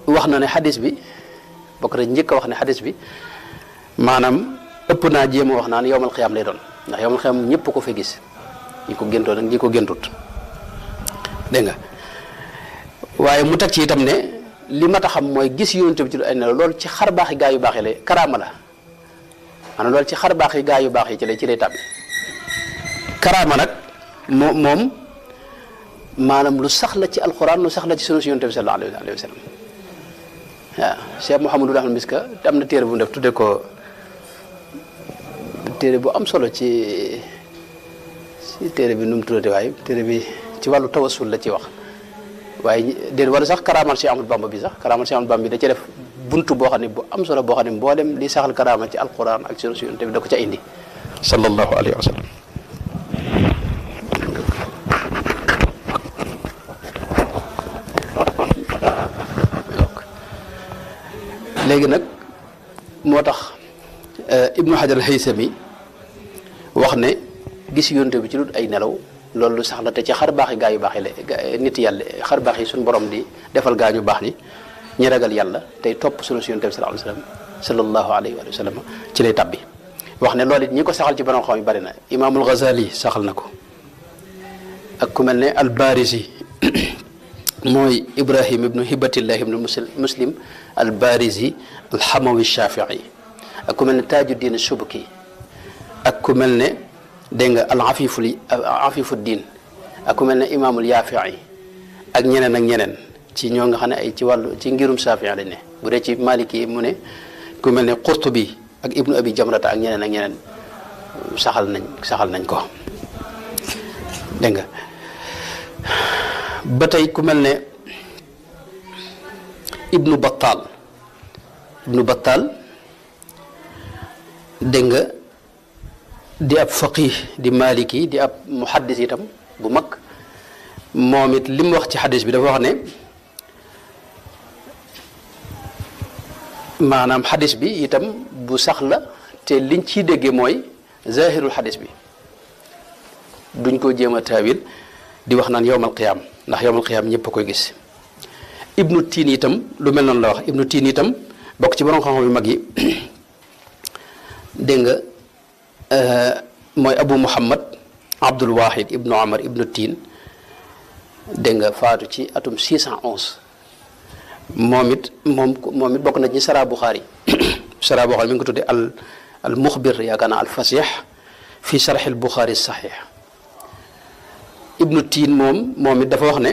wax na ne xadis bi bokk na njëkk a wax ne xadis bi maanaam ëpp naa jéem a wax naan yowmal xiyaam lay doon ndax yowmal xiyaam ñëpp ko fi gis ñi ko géntoon ak ñi ko géntut dégg nga waaye mu teg ci itam ne li ma ta xam mooy gis yonent bi ci ay nelaw loolu ci xar baax yi gaa yu baax yi lay karaama la maanaam loolu ci xar baax yi gaa yu baax yi ci lay tàbbi karaama nag moom maanaam lu sax la ci alquran lu sax la ci sunu si yonent bi sallallahu alayhi wa sallam waaw Cheikh Mouhamadou Ahmad Miska te am na téere bu mu def tudde ko téere bu am solo ci téere bi nu mu tuddati waaye téere bi ci wàllu tawassul la ci wax waaye déet wala sax karaamal Cheikh Ahmadou Bamba bi sax karaamal Cheikh Ahmadou Bamba bi da ci def buntu boo xam ne bu am solo boo xam ne mboolem li saxal karaama ci alquran ak sunu si yonent bi da ko ca indi sallallahu alayhi wa sallam léegi nag moo tax Ibnu Hajar al-Haythami wax ne gis yonte bi ci lu ay nelaw loolu sax la te ci xar baax yi gaa yu baax yi la nit yàlla xar baax yi suñu borom di defal gaa ñu baax ni ñi ragal yàlla tey topp sunu si yonte bi sallallahu alayhi wa sallam ci lay tabbi wax ne loolu it ñi ko saxal ci borom xam yu bari na Imaamul Ghazali saxal na ko ak ku mel ne al-Barizi mooy Ibrahim ibnu Hibatillah ibnu Muslim al-Barizi al-Hamawi Shafii ak ku mel ne Tajuddin Subki ak ku mel ne dégg nga al-Afifu Diin ak ku mel ne Imaamul Yafii ak ñeneen ci ñoo nga xam ne ay ci wàllu ci ngirum Shafii lañ ne bu dee ci Maliki mu ne ku mel ne Qurtubi ak Ibnu Abi Jamrata ak ñeneen saxal nañ ko dégg nga ba tey ku mel ne Ibnu Battal dégg nga di ab faqih di maliki di ab muhaddis itam bu mag moom it li mu wax ci xadis bi dafa wax ne maanaam xadis bi itam bu sax la te liñ ciy déggee mooy zahirul xadis bi duñ ko jéem a taawil di wax naan yowmal qiyaam ndax yowmal qiyaam ñëpp a koy gis Ibnu Tiin itam lu mel noonu la wax Ibnu Tiin itam bokk ci borom xam-xam yu mag yi dégg nga mooy Abu Muhammad Abdul Wahid Ibnu Omar Ibnu Tiin dégg nga faatu ci atum 611 moom it bokk na ci Sara Buxaari Sara Buxaari mi ngi ko tuddee al muxbir yaakaar naa al fasix fi sharx al Buxaari saxiix Ibnu Tiin moom it dafa wax ne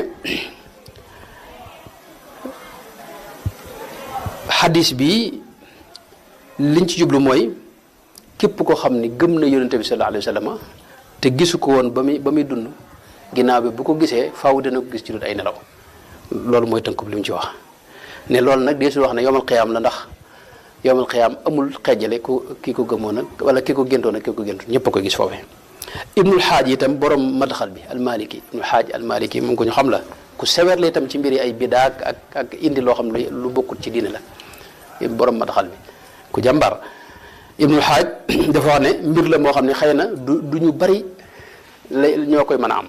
xadis bi liñ ci jublu mooy képp koo xam ni gëm na yonente bi sallallahu alayhi wa sallam te gisu ko woon ba muy dund ginnaaw bi bu ko gisee faaw dana ko gis ci lu ay nelaw loolu mooy tënkub li mu ci wax ne loolu nag deesul wax ne yowmal xiyaam la ndax yowmal xiyaam amul xeejale kii ko gëmoon ak wala kii ko géntoon ak kii ko géntoon ñëpp a koy gis foofee Ibnul Xaaj itam borom madxal bi almaliki Ibnul Xaaj almaliki moom ko ñu xam la ku sévère la itam ci mbiri ay bidaa ak indi loo xam ne lu bokkut ci diine la borom madxal bi ku jàmbar Ibnul Xaaj dafa wax ne mbir la moo xam ne xëy na du ñu bari ñoo koy mën a am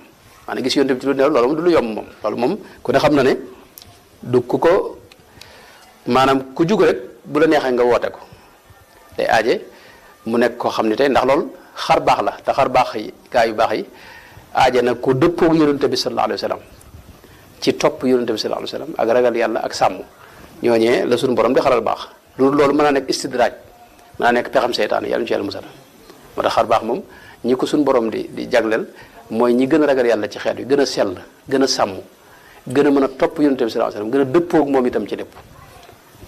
maanaam gis yonte bi ci lu ne loolu moom du lu yomb moom loolu moom ku ne xam na ne du ku ko maanaam ku jug rek bu la neexee nga woote ko day aaje mu nekk koo xam ne tey ndax loolu xar baax la te xar baax yi gaa yu baax yi aaje na ko dëppoog yonente bi sallallahu alayhi wa sallam ci topp yonente bi sallallahu alayhi wa sallam ak ragal yàlla ak sàmm ñooñee la suñu borom di xaral baax loolu mën naa nekk istidraaj mën naa nekk pexam seytaan yàlla ñu ci yàlla musal moo tax xar baax moom ñi ko suñu borom di jagleel mooy ñi gën a ragal yàlla ci xeet wi gën a sell gën a sàmm gën a mën a topp yonente bi sallallahu alayhi wa sallam gën a dëppoog moom itam ci lépp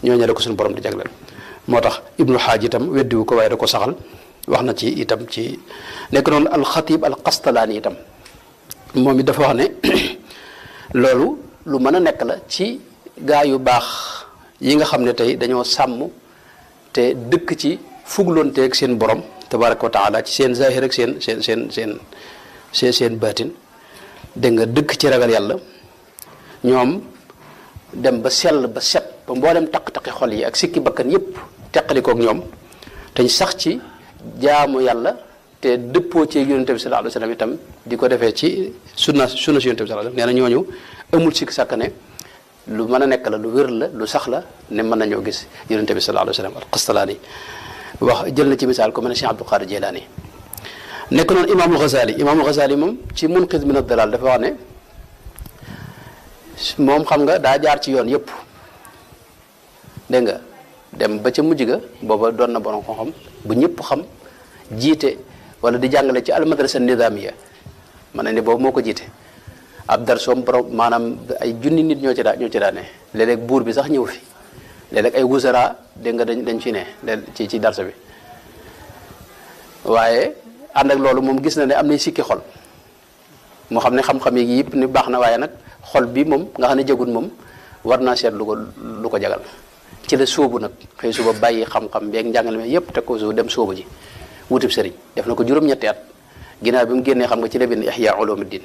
ñooñu la ko suñu borom di jagleel moo tax Ibnu Xaaj itam weddiwu ko waaye da ko saxal wax na ci itam ci nekk noonu alxatib alqastalaani itam moom it dafa wax ne loolu lu mën a nekk la ci gaa yu baax yi nga xam ne tey dañoo sàmm te dëkk ci fugloonteeg seen borom tabaraka wa taala ci seen zahir ak seen baatin dégg nga dëkk ci ragal yàlla ñoom dem ba sell ba set ba mboolem taq-taqi xol yi ak sikki bakkan yépp teqalikook ñoom te ñu sax ci jaamu yàlla te dëppoo ci yonente bi sallallahu alayhi wasallam itam di ko defee ci sunna si yonente bi sallallahu alayhi wasallam nee na ñooñu amul sikki sàkk ne lu mën a nekk la lu wér la lu sax la ne mën nañoo gis yonente bi sallallahu alayhi wasallam al-Qastalaani wax jël na ci misaal ko mel ne Cheikh Abdul Qadir Jilani nekk noonu imaamul Ghazali moom ci Munqidh min ad-Dalal dafa wax ne moom xam nga daa jaar ci yoon yëpp dégg nga dem ba ca mujj ga booba doon na borom xam-xam bu ñëpp xam jiite wala di jàngale ci al-madrasa nizamiya mën na ne boobu moo ko jiite ab darsoom borom maanaam ay junni nit ñoo ci daa ne léeg-léeg buur bi sax ñëw fi léeg-léeg ay wuzara dégg nga dañ fi ne ci darso bi waaye ànd ak loolu moom gis na ne am nay sikki xol moo xam ne xam-xam yi yëpp ni baax na waaye nag xol bi moom nga xam ne jagul moom war naa seet lu ko jagal ci la sóobu nag xëy suba bàyyi xam-xam beeg njàngale mi yëpp te ko su dem sóobu ji wutib sëriñ def na ko juróom-ñetti at ginnaaw bi mu génnee xam nga ci la bind Ihya Ulumuddin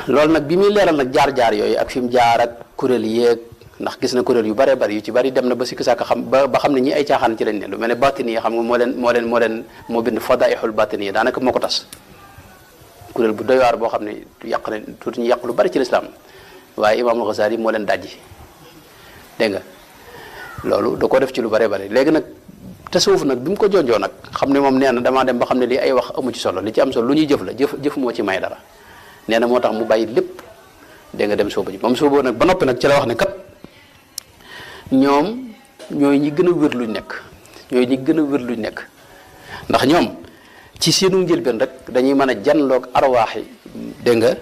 loolu nag bi muy leeral nag jaar-jaar yooyu ak fi mu jaar ak kuréel yéeg ndax gis na kuréel yu bare bari yu ci bari dem na ba sikki sàkk xam ba xam ne ñi ay caaxaan ci lañ ne lu mel ne batini yi xam nga moo bind Fadaihul Batini yi daanaka moo ko tas kuréel bu doy waar boo xam ne yàq na tuuti ñu yàq lu bari ci lislaam waaye Imaamul Ghazali moo leen dajji dégg nga loolu da ko def ci lu bare bari léegi nag tasawuf nag bi mu ko jonjoo nag xam ne moom nee na damaa dem ba xam ne lii ay wax amu ci solo li ci am solo lu ñuy jëf la jëf moo ci may dara nee na moo tax mu bàyyi lépp dégg nga dem sóobu ji moom sóobu nag ba noppi nag ci la wax ne kat ñoom ñooy ñi gën a wér luñ nekk ndax ñoom ci seenu njëlbeen rek dañuy mën a janloog arwaax yi dégg nga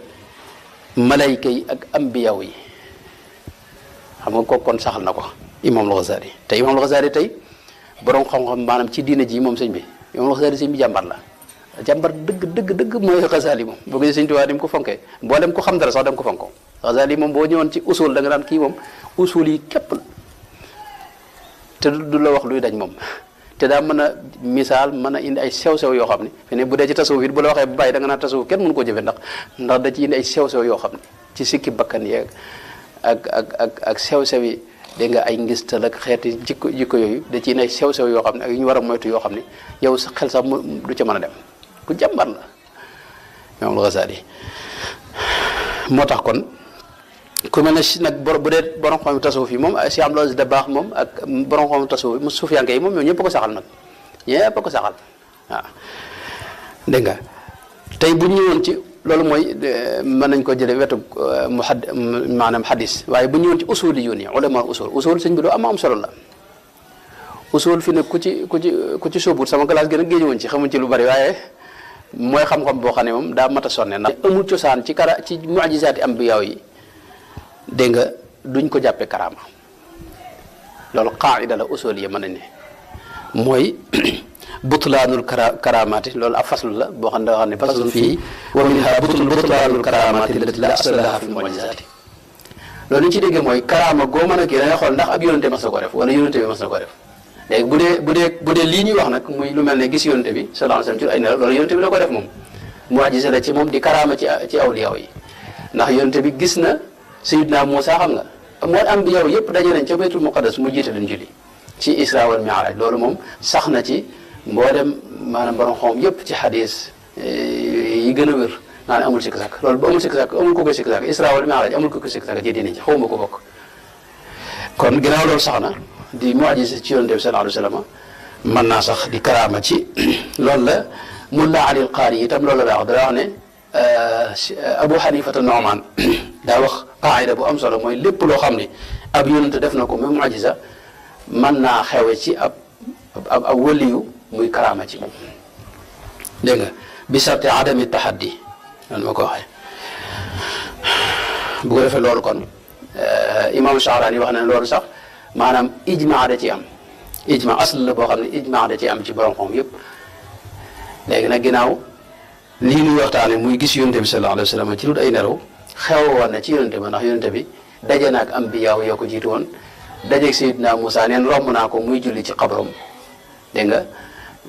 malayka yi ak ambiyaw yi xam nga kooku kon saxal na ko Imaamul Ghazali te Imaamul Ghazali tey borom xam-xam maanaam ci diina ji moom sëñ bi Imaamul Ghazali sëñ bi jàmbar la jàmbar dëgg mooy Ghazali moom boo gisee sëñ Tuubaa ni mu ko fonkee mboolem ko xam dara sax da nga ko fonko Ghazali moom boo ñëwoon ci usul da nga daan kii moom usul yi képp la te du la wax luy dañ moom te daa mën a misaal mën a indi ay sew-sew yoo xam ne fi ne bu dee ci tasawuf it bu la waxee bàyyi da nga naan tasawuf kenn mënu koo jëfe ndax da ci indi ay sew-sew yoo xam ne ci sikki bakkan yeeg ak sew-sew yi dégg nga ay ngistal ak xeeti jikko yooyu da ci indi ay sew-sew yoo xam ne ak yu ñu war a moytu yoo xam ne yow sa xel sax du ca mën a dem ku jàmbar la Imaamul Ghazali moo tax kon ku mel ne nag bu dee borom xam tasawuf yi moom si am loolu da baax moom ak borom xam tasawuf mu suufiyanke yi moom ñoo ñëpp ko saxal nag ñëpp ko saxal waaw dégg nga tey bu ñu ñëwoon ci loolu mooy mën nañ ko jële wetu maanaam hadis waaye bu ñu ñëwoon ci usul yi nii ulama usul sëñ bi lu am solo la usul fi ne ku ci sóobut sama classe gën a géej woon ci xamuñ ci lu bari waaye mooy xam-xam boo xam ne moom daa mat a sonne ndax amul cosaan ci mu'jizaati ambiyaaw yi dégg nga duñ ko jàppee karaama loolu qaida la usul yi mën nañ ne mooy butlaanul karaamaati loolu ab faslu la boo xam ne faslun fii wa minha butlaanul karaamaati allati la asla laha fi mu'jizaati loolu li ñu ci déggee mooy karaama goo mën a kii da ngay xool ndax ab yonente mas na ko def wala yonente bi mas na ko def léegi bu dee lii ñuy wax nag muy lu mel ne gis yonente bi sallallahu alayhi wasallam ci ay nelaw loolu yonente bi la ko def moom mu'jiza la ci moom di karaama ci awliya yi ndax yonente bi gis na Sayyidina Muusaa xam nga moo ambiya yëpp daje nañ ca Baytul Muqaddas mu jiite leen julli ci Isra wal Mi'raj loolu moom sax na ci mboolem maanaam borom xam yëpp ci xadis yi gën a wér naan amul sikk sàkk loolu bu amul sikk sàkk amul ko koy sikk sàkk Isra wal Mi'raj amul ko koy sikk sàkk ci diine ji xawma ko bokk kon ginnaaw loolu sax na di mu'jiza ci Yonent bi sallallahu alayhi wa sallam mën naa sax di karaama ci loolu la Mulla Ali al-Qaari itam loolu la daa wax ne Abu Hanifata Nu'man daa wax qaayida bu am solo mooy lépp loo xam ne ab yonent def na ko muy mu'jiza mën naa xewe ci ab waliyu muy karaama ci moom dégg nga bi sarti adami tahaddi noonu ma ko waxee bu ko defee loolu kon imam Sha'rani wax na ne loolu sax maanaam ijmaa da ci am ijmaa asl la boo xam ne ijmaa da ci am ci borom xam yëpp léegi nag ginnaaw lii nuy waxtaane muy gis yonente bi sallallahu alayhi wa sallam ci lu ay nelaw xewoon na ci yonente ba ndax yonente bi daje naak ambiyaaw yoo ko jiitu woon dajeeg Seydina Muusaa neen romb naa ko muy julli ci xabrom dégg nga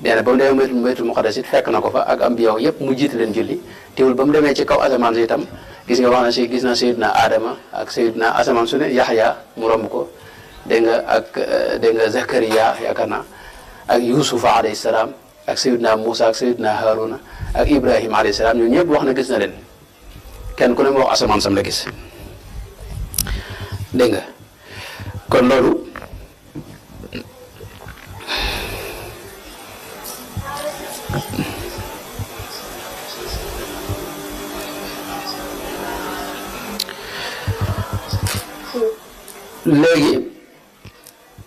nee na ba mu demee Baytul Muqaddas it fekk na ko fa ak ambiya yëpp mu jiite leen julli teewul ba mu demee ci kaw asamaan si itam gis nga wax na si gis na Seydina Adama ak Seydina asamaan su ne Yaxya mu romb ko dégg nga ak dégg nga Zakariya yaakaar naa ak Yuusufa alayhi salaam ak Seydina Moussa ak Seydina Haruna ak Ibrahima alayhi salaam ñun ñëpp wax na gis na leen kenn ku ne mu wax asamaan sam la gis dégg nga kon loolu léegi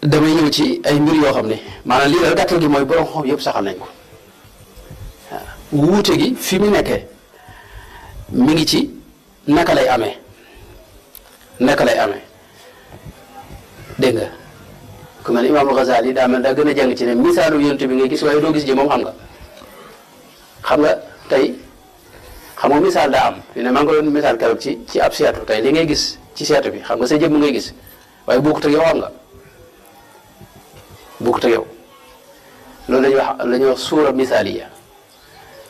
damay ñëw ci ay mbir yoo xam ne maanaam lii daal gàttal gi mooy borom xam yëpp saxal nañ ko waaw wuute gi fi mu nekkee mi ngi ci naka lay amee dégg nga ku mel ne Imaamul Ghazali daa mel daa gën a jàng ci ne misaalu yonent bi ngay gis waaye doo gis ji moom xam nga tey xam nga misaal daa am fi ne maa ngi ko doon misaal keroog ci ab seetu tey li ngay gis ci seetu bi xam nga sa jëmm ngay gis waaye bokkut ak yow bokkut ak yow loolu la ñuy wax suura misaaliya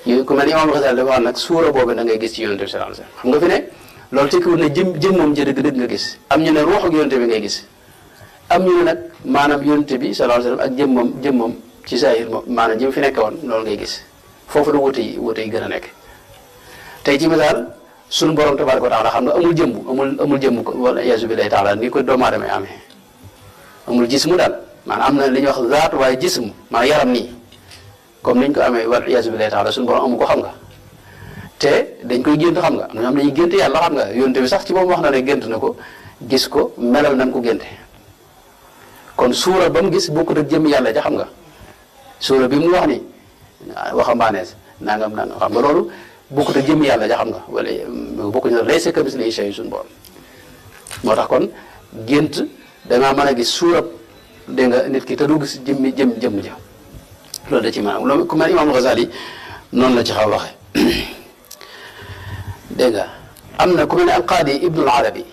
yu ku mel ni Imaamul Ghazali dafa wax nag suura boobu da ngay gis ci yonent bi sallallahu alayhi wasallam xam nga fi ne loolu tekkiwul ne jëm moom dëgg nga gis am ñu ne ruux ak yonent bi ngay gis am ñu ne nag maanaam yonent bi sallallahu alayhi wasallam ak jëmmam ci saahir moom maanaam jëm fi nekk woon loolu ngay gis foofu la wuute yi gën a nekk tey ci misaal sunu borom tabaaraka wa taala xam nga amul jëmm ko wala yaasu billahi taala ni ko doomu aadama amee amul jismu daal maanaam am na li ñuy wax zaat waaye jismu maanaam yaram nii comme niñ ko amee wala yaasu billahi taala sunu borom amu ko xam nga te dañ koy gént xam nga am na ñoo xam dañuy gént yàlla xam nga yonent bi sax ci moom wax na ne gént na ko gis ko melal nañ ko génte kon suura ba mu gis bokkut ak jëmm yàlla ja xam nga suura bi mu wax ni waxambaanees nangam xam nga loolu bokkut ak jëmm yàlla ja xam nga wala bokkuñu ne laysa kamislihi shay'un suñu borom moo tax kon gént dangaa mën a gis suurab dégg nga nit ki te du gis jëmm ja loolu da ci maanaam loolu ku mel Imaam Ghazali noonu la ci xaw waxe dégg nga am na ku mel ne Alqaadi Ibnul Arabi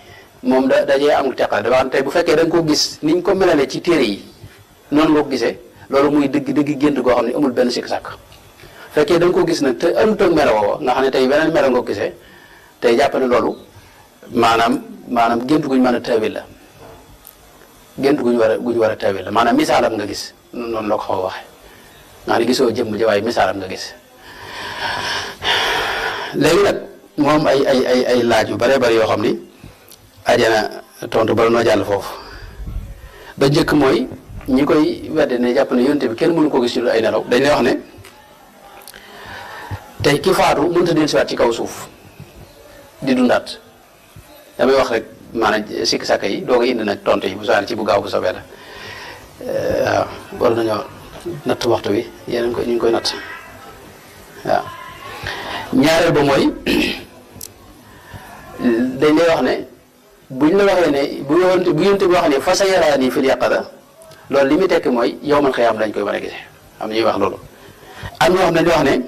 moom dajee amul teqale dafa am tey bu fekkee da nga ko gis niñ ko melalee ci téere yi noonu nga ko gisee loolu muy dëgg gént goo xam ne amul benn sikk sàkk fekkee da nga ko gis nag te ëndut ak melo woo nga xam ne tey beneen melo nga ko gisee tey jàpp ne loolu maanaam gént guñ mën a tawil la gént guñ war a tawil la maanaam misaalam nga gis noonu la ko xaw a waxee nga xam ne gisoo jëmm ji waaye misaalam nga gis léegi nag moom ay laaj yu bare bari yoo xam ni ajana tontu bala noo jàll foofu ba njëkk mooy ñi koy wedde ne jàpp ne yonte bi kenn mënu ko gis ci lu ay nelaw dañ lay wax ne tey ki faatu mënut a dellusiwaat ci kaw suuf di dundaat damay wax rek maanaam sikk sàkk yi doo ko indi nag tontu yi bu soobee ci bu gaaw bu soobee la waaw war nañoo natt waxtu wi yéen ñu ngi koy natt waaw ñaareel ba mooy dañ lay wax ne buñ la waxee ne bu yonte bi wax ne fa sayaraani fil yaqada loolu li muy tekki mooy yawmal xiyaam lañ koy mën a gisee am ñuy wax loolu am ñoo xam ne dañuy wax ne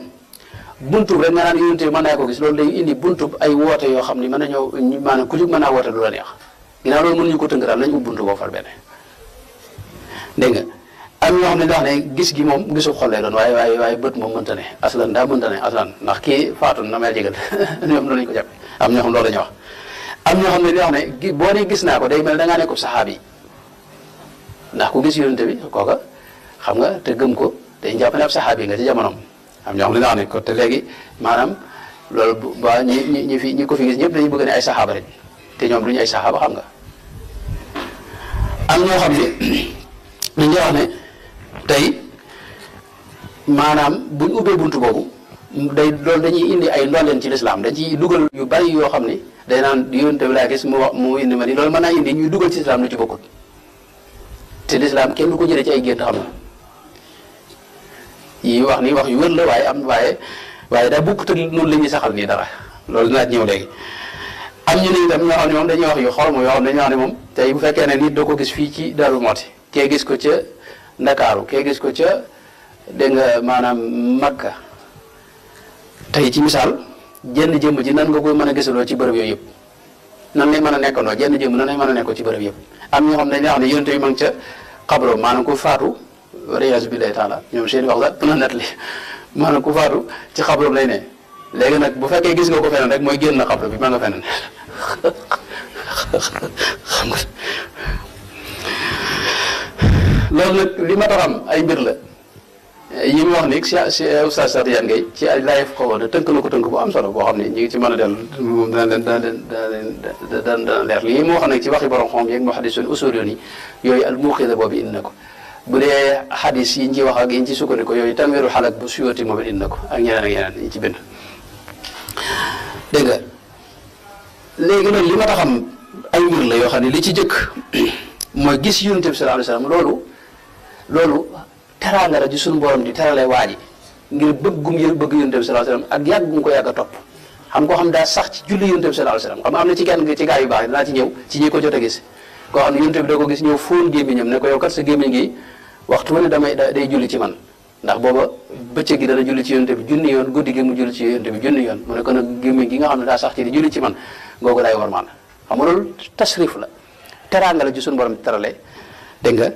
buntub rek nga naan yonte bi mën naa ko gis loolu day indi buntub ay woote yoo xam ne mën nañoo maanaam ku jóg mën naa woote lu la neex ginnaaw loolu mënuñu ko tënk daal nañ ub buntu boo far benn dégg nga am ñoo xam ne dañuy wax ne gis gi moom gisu xol lay doon waaye bët moom mënta ne aslan daa mënta ne aslan ndax kii faatu na may jégal ñoom loolu lañ ko jàppe am ñoo xam loolu la ñuy wax am ñoo xam ne dañuy wax ne boo ne gis naa ko day mel da ngaa nekk saxaabi ndax ku gis yonente bi kooka xam nga te gëm ko day jàpp ne ab saxaabi nga ci jamonoom am ñoo xam ne dañuy wax ne ko te léegi maanaam loolu ba ñi ko fi gis ñëpp dañuy bëgg ne ay saxaaba rek te ñoom duñu ay saxaaba xam nga am ñoo xam ne dañuy wax ne tey maanaam buñ ubbee buntu boobu loolu dañuy indi ay ndolleen ci lislaam dañ ciy dugal yu bari yoo xam ni day naan yonente bi laa gis mu indi ma ni loolu mën naa indi ñuy dugal ci lislaam lu ci bokkul te lislaam kenn du ko jëlee ci ay gént xam na yi wax ni wax yu wër la waaye daa bokkut ak noonu la ñuy saxal nii dara loolu dinaa ñëw léegi am ñu ne itam ñoo xam ne moom dañuy wax yu xorom yoo xam ne dañuy wax ne moom tey bu fekkee ne nit doo ko gis fii ci Darou Mouhty kee gis ko ca Ndakaaru kee gis ko ca dégg nga maanaam Makka tey ci misaal jenn jëmm ji nan nga koy mën a gisaloo ci bërëb yooyu yëpp nan lay mën a nekkandoo jenn jëmm nan lay mën a nekkoo ci bërëb yëpp am ñoo xam ne dañuy wax ne yonente yi ma ngi ca xabro maanaam ku faatu waliyasu billahi taala ñoom seen wax sax mën a net li maanaam ku faatu ci xabroom lay ne léegi nag bu fekkee gis nga ko feneen rek mooy génn na xabro bi ma nga feneen xam nga loolu nag li ma taxam ay mbir la yi mu wax ni si Oustaz Cheikh Tidiane Gaye ci ay live xawoon ne tënk na ko tënk bu am solo boo xam ne ñu ngi ci mën a dellu moom dana leer lii mu wax nag ci waxi borom xam yeeg mu xadis usul yi yooyu al muqida boobu indi na ko bu dee xadis yi ñu ci wax ak yi ñu ci sukkandiku yooyu tanweeru xalak bu suyooti moom it indi na ko ak ñeneen ak yeneen yi ñu ci bind dégg nga léegi nag li ma taxam ay mbir la yoo xam ne li ci jëkk mooy gis yonent bi sallallahu alayhi wasallam loolu teraanga la ji suñu borom di terale waa ji ngir bëggum yë bëgg yonent bi sallallahu alayhi wasallam ak yàgg gum ko yàgg a topp xam koo xam daa sax ci julli yonent bi sallallahu alayhi wasallam xam am na ci kenn ci gaa yu baax yi dinaa ci ñëw ci ñi ko jot a gis koo xam ne yonent bi da ko gis ñëw fóon gémmiñam ne ko yow kat sa gémmiñ gi waxtu wane day julli ci man ndax booba bëccëg gi dana julli ci yonent bi junni yoon guddi gi mu julli ci yonent bi junni yoon mu ne ko nag gémmiñ gi nga xam ne daa sax ci di julli ci man googu laay warmaan xam nga loolu tasrif la teraanga la ji suñu borom di terale dégg nga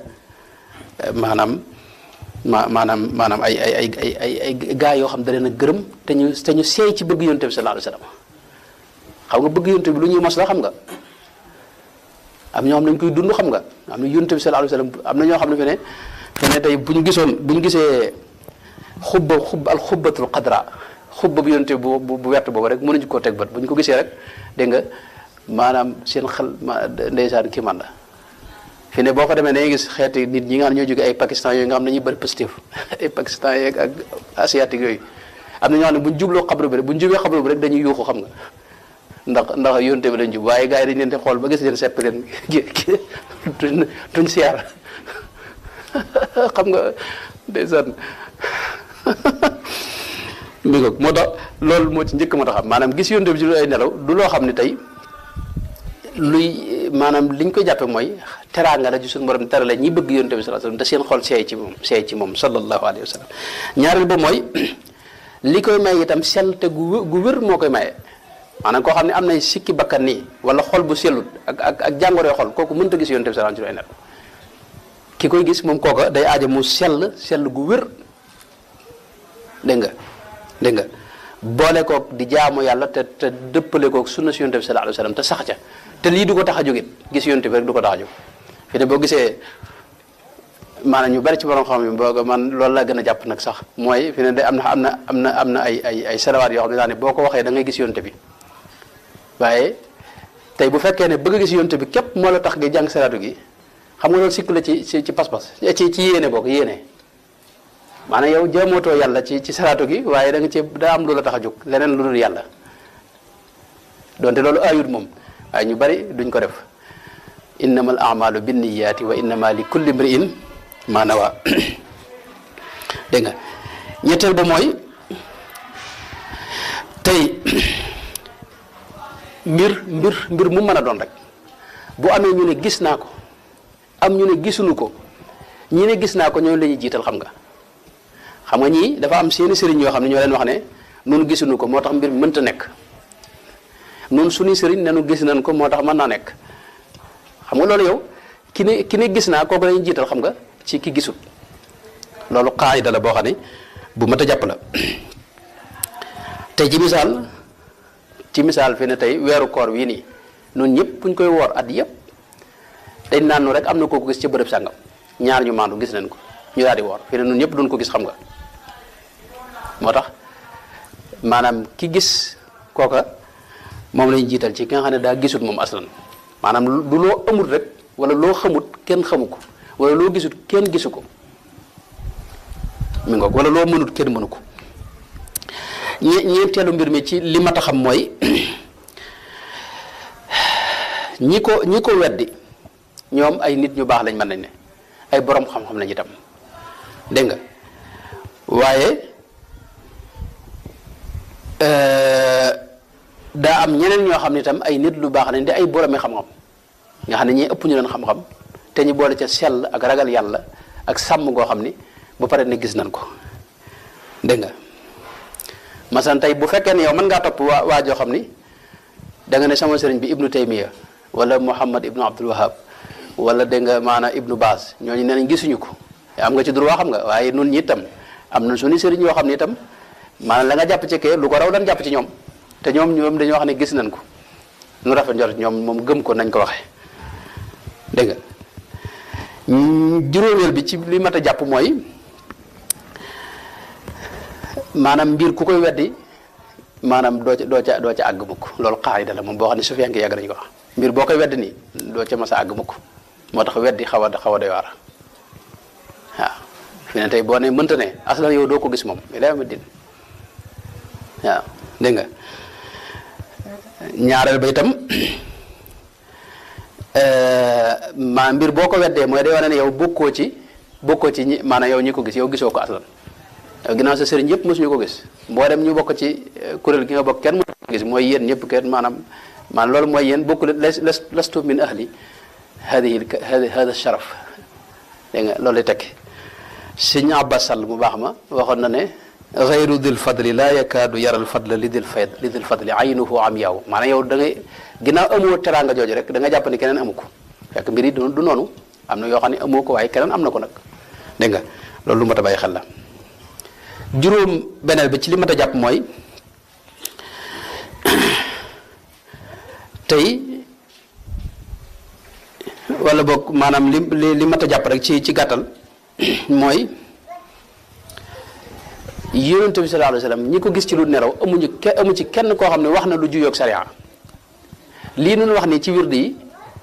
maanaam ay gaa yoo xam da leen a gërëm te ñu seey ci bëgg yonent bi sallallahu alayhi wasallam xam nga bëgg yonent bi lu ñuy mos la xam nga am ñoo xam ne dañ koy dund xam nga am na yonent bi sallallahu alayhi wasallam am na ñoo xam ne fi ne tey bu ñu gisee al xubbatul qadra xubba bu yonent bu wert boobu rek mënuñu koo teg bët bu ñu ko gisee rek dégg nga maanaam seen xel ndeysaan kii man la fi ne boo ko demee dañuy gis xeeti nit ñi nga xam ne ñoo jóge ay Pakistan yooyu nga xam ne dañuy bëri positif ay Pakistan yeeg ak asiatique yooyu am na ñoo xam ne bu ñu jubloo xabru bi rek bu ñu jubee xabru bi rek dañuy yuuxu xam nga ndax yonte bi lañ jub waaye gars yi dañ leen di xool ba gis leen sepp leen duñ siyaar xam nga ndeysaan mi ngoog moo tax loolu moo ci njëkk moo tax xam maanaam gis yonte bi ci lu ay nelaw du loo xam ne tey luy maanaam liñ koy jàppe mooy teraanga la ci suñu borom terale ñi bëgg yonent bi sallallahu alayhi wasallam te seen xol seey ci moom sallallahu alayhi wa sallam ñaareel ba mooy li koy may itam sell te gu wér moo koy maye maanaam koo xam ne am nay sikki bakkan nii wala xol bu sellut ak jàngoree xol kooku mënta gis yonent bi sallallahu alayhi wasallam ki koy gis moom kooka day aaja mu sell gu wér dégg nga boole kook di jaamu yàlla te dëppale kook sunna si yonent bi sallallahu alayhi wasallam te sax ca te lii du ko tax a jógit gis yonent bi rek du ko tax a jóg fi ne boo gisee maanaam ñu bari ci borom xam yi boo man loolu laa gën a jàpp nag sax mooy fi ne de am na ay salawaat yoo xam ne daal ne boo ko waxee da ngay gis yonent bi waaye tey bu fekkee ne bëgg a gis yonent bi képp moo la tax nga jàng salaatu gi xam nga loolu sikku la ci pas-pas ci yéene bokk yéene maanaam yow jaamootoo yàlla ci salaatu gi waaye da nga ci daa am lu la tax a jóg leneen lu dul yàlla donte loolu ayut moom waaye ñu bari duñ ko def innamal a'malu binniyati wa innama li kulli imri'in ma nawa dégg nga ñetteel ba mooy tey mbir mu mën a doon rek bu amee ñu ne gis naa ko am ñu ne gisuñu ko ñi ne gis naa ko ñoo la ñuy jiital xam nga ñii dafa am seeni sëriñ yoo xam ne ñoo leen wax ne noonu gisuñu ko moo tax mbir mi mënta nekk noonu suñuy sëriñ nenu gis nañ ko moo tax mën naa nekk xam nga loolu yow ki ne gis naa kooku lañuy jiital xam nga ci ki gisul loolu qaayida la boo xam ne bu mat a jàpp la tey ci misaal fi ne tey weeru koor wii nii noonu ñëpp buñ koy woor at yëpp dañ naan nu rek am na kooku gis ca bërëb sàngam ñaar ñu maandu gis nañ ko ñu daal di woor fi ne noonu ñëpp duñ ko gis xam nga moo tax maanaam ki gis kooka moom lañu jiital ci ki nga xam ne daa gisut moom aslan maanaam du loo amut rek wala loo xamut kenn xamu ko wala loo gisut kenn gisu ko mi ngoog wala loo mënut kenn mënu ko ñeenteelu mbir mi ci li ma ta xam mooy ñi ko weddi ñoom ay nit ñu baax lañ mën nañ ne ay borom xam-xam lañ itam dégg nga waaye daa am ñeneen ñoo xam ne itam ay nit lu baax lañ di ay boromi xam-xam nga xam ne ñii ëpp ñu leen xam-xam te ñu boole ca sell ak ragal yàlla ak sàmm goo xam ni ba pare ne gis nañ ko dégg nga masalan tey bu fekkee ne yow mën ngaa topp waa joo xam ni da nga ne sama sëriñ bi ibnu taymiya wala muhammad ibnu abdul wahab wala dégg nga maanaam ibnu baas ñooñu nee nañ gisuñu ko am nga ci droit xam nga waaye nun ñi itam am na suñu sëriñ yoo xam ne itam maanaam la nga jàpp ci kee lu ko raw dañ jàpp ci ñoom te ñoom dañoo xam ne gis nañ ko nu rafet njort ñoom moom gëm ko nañ ko waxee dégg nga juróomeel bi ci li mat a jàpp mooy maanaam mbir ku koy weddi maanaam doo ca àgg mukk loolu qaayida la moom boo xam ne su fekkee yàgg nañu ko wax mbir boo koy weddi nii doo ca mas a àgg mukk moo tax weddi xaw a doy waar waaw fi ne tey boo ne mënta ne aslan yow doo ko gis moom ila yawmi din waaw dégg nga ñaareel ba itam maa mbir boo ko weddee mooy day wane ne yow bokkoo ci ñi maanaam yow ñi ko gis yow gisoo ko aslan yow ginnaaw sa sëriñ yëpp mosuñu ko gis mboolem ñu bokk ci kuréel gi nga bokk kenn mosu ko gis mooy yéen ñëpp kenn maanaam loolu mooy yéen bokku lastu min ahli hada sharaf dégg nga loolu lay tekki Sëñ Abbas Sall mu baax ma waxoon na ne gayru dil fadli laa yakaadu yaral fadla li dil fadli aynuhu am yaaw maanaam yow da ngay ginnaaw amoo teraanga jooju rek da nga jàpp ni keneen amu ko fekk mbir yi du noonu am na yoo xam ne amoo ko waaye keneen am na ko nag dégg nga loolu lu mat a bàyyi xel la juróom beneen bi ci li mat a jàpp mooy tey wala boog maanaam li mat a jàpp rek ci gàttal mooy yonent bi sallallahu alayhi wa sallam ñi ko gis ci lu nelaw amu ci kenn koo xam ne wax na lu juyoog sariya lii nun wax ni ci wird yi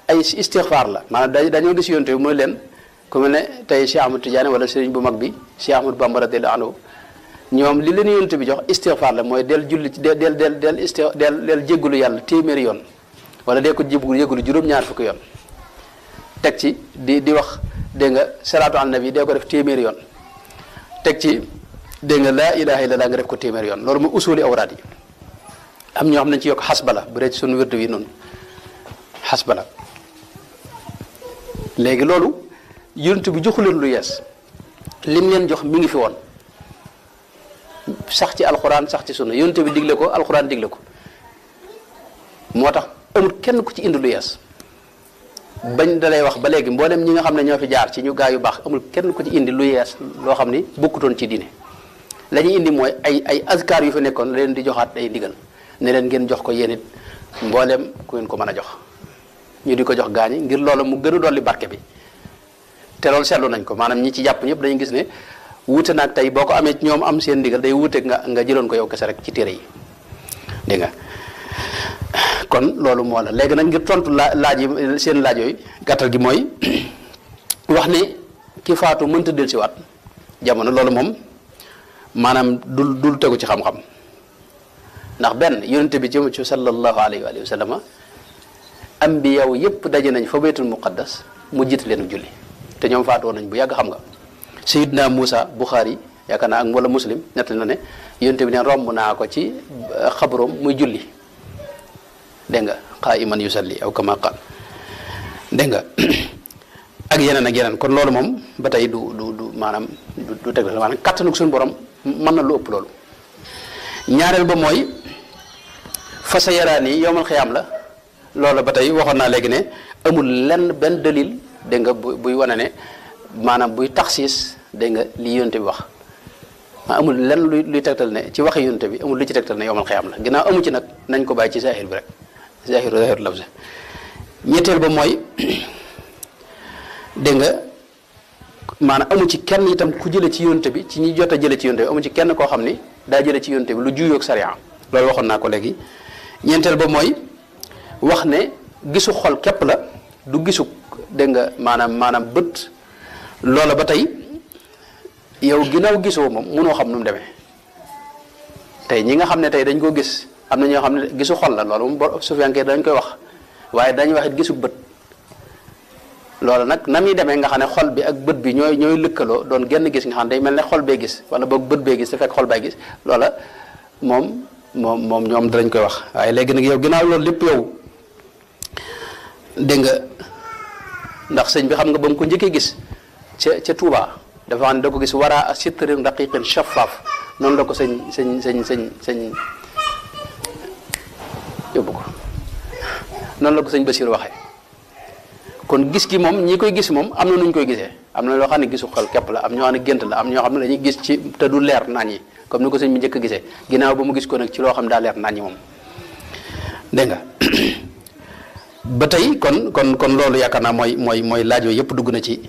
ay istixfaar la maanaam dañoo gis yonent bi mooy leen ku mel ne tey Cheikh Ahmad Tidiane wala sëriñ bu mag bi Cheikh Ahmad Bamba radiyallahu anhu ñoom li leen yonent bi jox istixfaar la mooy del julli ci del jéggulu yàlla téeméeri yoon wala dee ko jéggulu juróom-ñaar fukki yoon teg ci di wax dégg nga salaatu ala nabi dee ko def téeméeri yoon teg ci dégg nga laa ilaha illallah nga def ko téeméeri yoon loolu mooy usuli awraat yi am ñoo xam ne ci yokk xasbala bu dee ci sunu wérdu wi noonu xasbala léegi loolu yonent bi joxu leen lu yees lim leen jox mi ngi fi woon sax ci alxuraan sax ci sunna yonent bi digle ko alxuraan digle ko moo tax amul kenn ku ci indi lu yees bañ dalay wax ba léegi mboolem ñi nga xam ne ñoo fi jaar ci ñu gaa yu baax amul kenn ku ci indi lu yees loo xam ni bokkutoon ci diine la ñuy indi mooy ay azkar yu fi nekkoon leen di joxaat ay ndigal ne leen ngeen jox ko yéen it mboolem ku ngeen ko mën a jox ñu di ko jox gaañi ngir loolu mu gën a dolli barke bi te loolu seetlu nañ ko maanaam ñi ci jàpp ñëpp dañuy gis ne wuute naag tey boo ko amee ñoom am seen ndigal day wuuteeg nga jëloon ko yow kese rek ci téere yi dégg nga kon loolu moo la léegi nag ngir tontu laaj yi seen laaj yooyu gàttal gi mooy wax ne ki faatu mënta del si waat jamono loolu moom maanaam dul tegu ci xam-xam ndax benn yonente bi ci sallallahu alayhi wa sallam ambiya yëpp daje nañ fa baytul muqaddas mu jiite leen julli te ñoom faatoo nañ bu yàgg xam nga Seydina Moussa Bukhari yaakaar naa ak wala Muslim nettali na ne yonente bi ne romb naa ko ci xabroom muy julli dégg nga qaa'iman yusalli aw kama qaal dégg nga ak yeneen kon loolu moom ba tey du maanaam du teg la maanaam kattanu suñu borom mën na lu ëpp loolu ñaareel ba mooy fa sa yaraani yowmal xiyaam la loolu ba tey waxoon naa léegi ne amul lenn benn dalil dégg nga buy wane ne maanaam buy taxsiis dégg nga li yonte bi wax maa amul lenn luy tegtal ne ci waxi yonte bi amul lu ci tegtal ne yowmal xiyaam la ginnaaw amu ci nag nañ ko bàyyi ci zahir bi rek zahiru lafz ñetteel ba mooy dégg nga maanaam amu ci kenn itam ku jële ci yonte bi ci ñi jot a jële ci yonte bi amu ci kenn koo xam ni daa jële ci yonte bi lu juyoog sariya loolu waxoon naa ko léegi ñeenteel ba mooy wax ne gisu xol képp la du gisu dégg nga maanaam bët loola ba tey yow ginnaaw gisoo moom mënoo xam nu mu demee tey ñi nga xam ne tey dañ ko gis am na ñoo xam ne gisu xol la loolu moom sufiyanke dañ koy wax waaye dañuy wax it gisu bët loolu nag na muy demee nga xam ne xol bi ak bët bi ñooy lëkkaloo doon genn gis nga xam ne day mel ne xol bee gis wala boog bët bee gis te fekk xol bay gis loola moom ñoom danañ koy wax waaye léegi nag yow ginnaaw loolu lépp yow dégg nga ndax sëñ bi xam nga ba mu ko njëkkee gis ca Touba dafa xam ne da ko gis waraa sitrin daqiqin shaffaaf noonu la ko sëñ yóbbu ko noonu la ko sëñ Basiir waxee kon gis gi moom ñi koy gis moom am na nuñ koy gisee am na loo xam ne gisu xel képp la am ñoo xam ne gént la am ñoo xam ne dañuy gis ci te du leer nañ yi comme ni ko sëñ bi njëkk a gisee ginnaaw ba mu gis ko nag ci loo xam daa leer nañ ñi moom dégg nga ba tey kon loolu yaakaar naa mooy laaj yooyu yëpp dugg na ci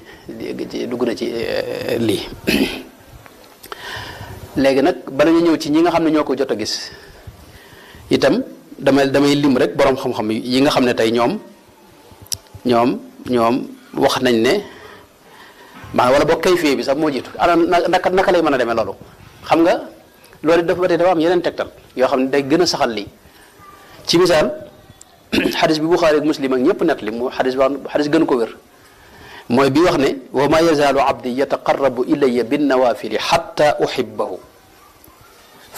lii léegi nag bala ñu ñëw ci ñi nga xam ne ñoo ko jot a gis itam damay lim rek borom xam-xam yi nga xam ne tey ñoom wax nañ ne maanaam wala boog kayfiyee bi sax moo jiitu ana naka lay mën a demee loolu xam nga loolu dafa am yeneen tegtal yoo xam ne day gën a saxal lii ci misaal xadis bi Buxaari ak Muslim ak ñëpp net li mu xadis gën ko wér mooy bi wax ne wa ma yazaalu abdi yataqarrabu ilayya binnawaafili xatta uhibbahu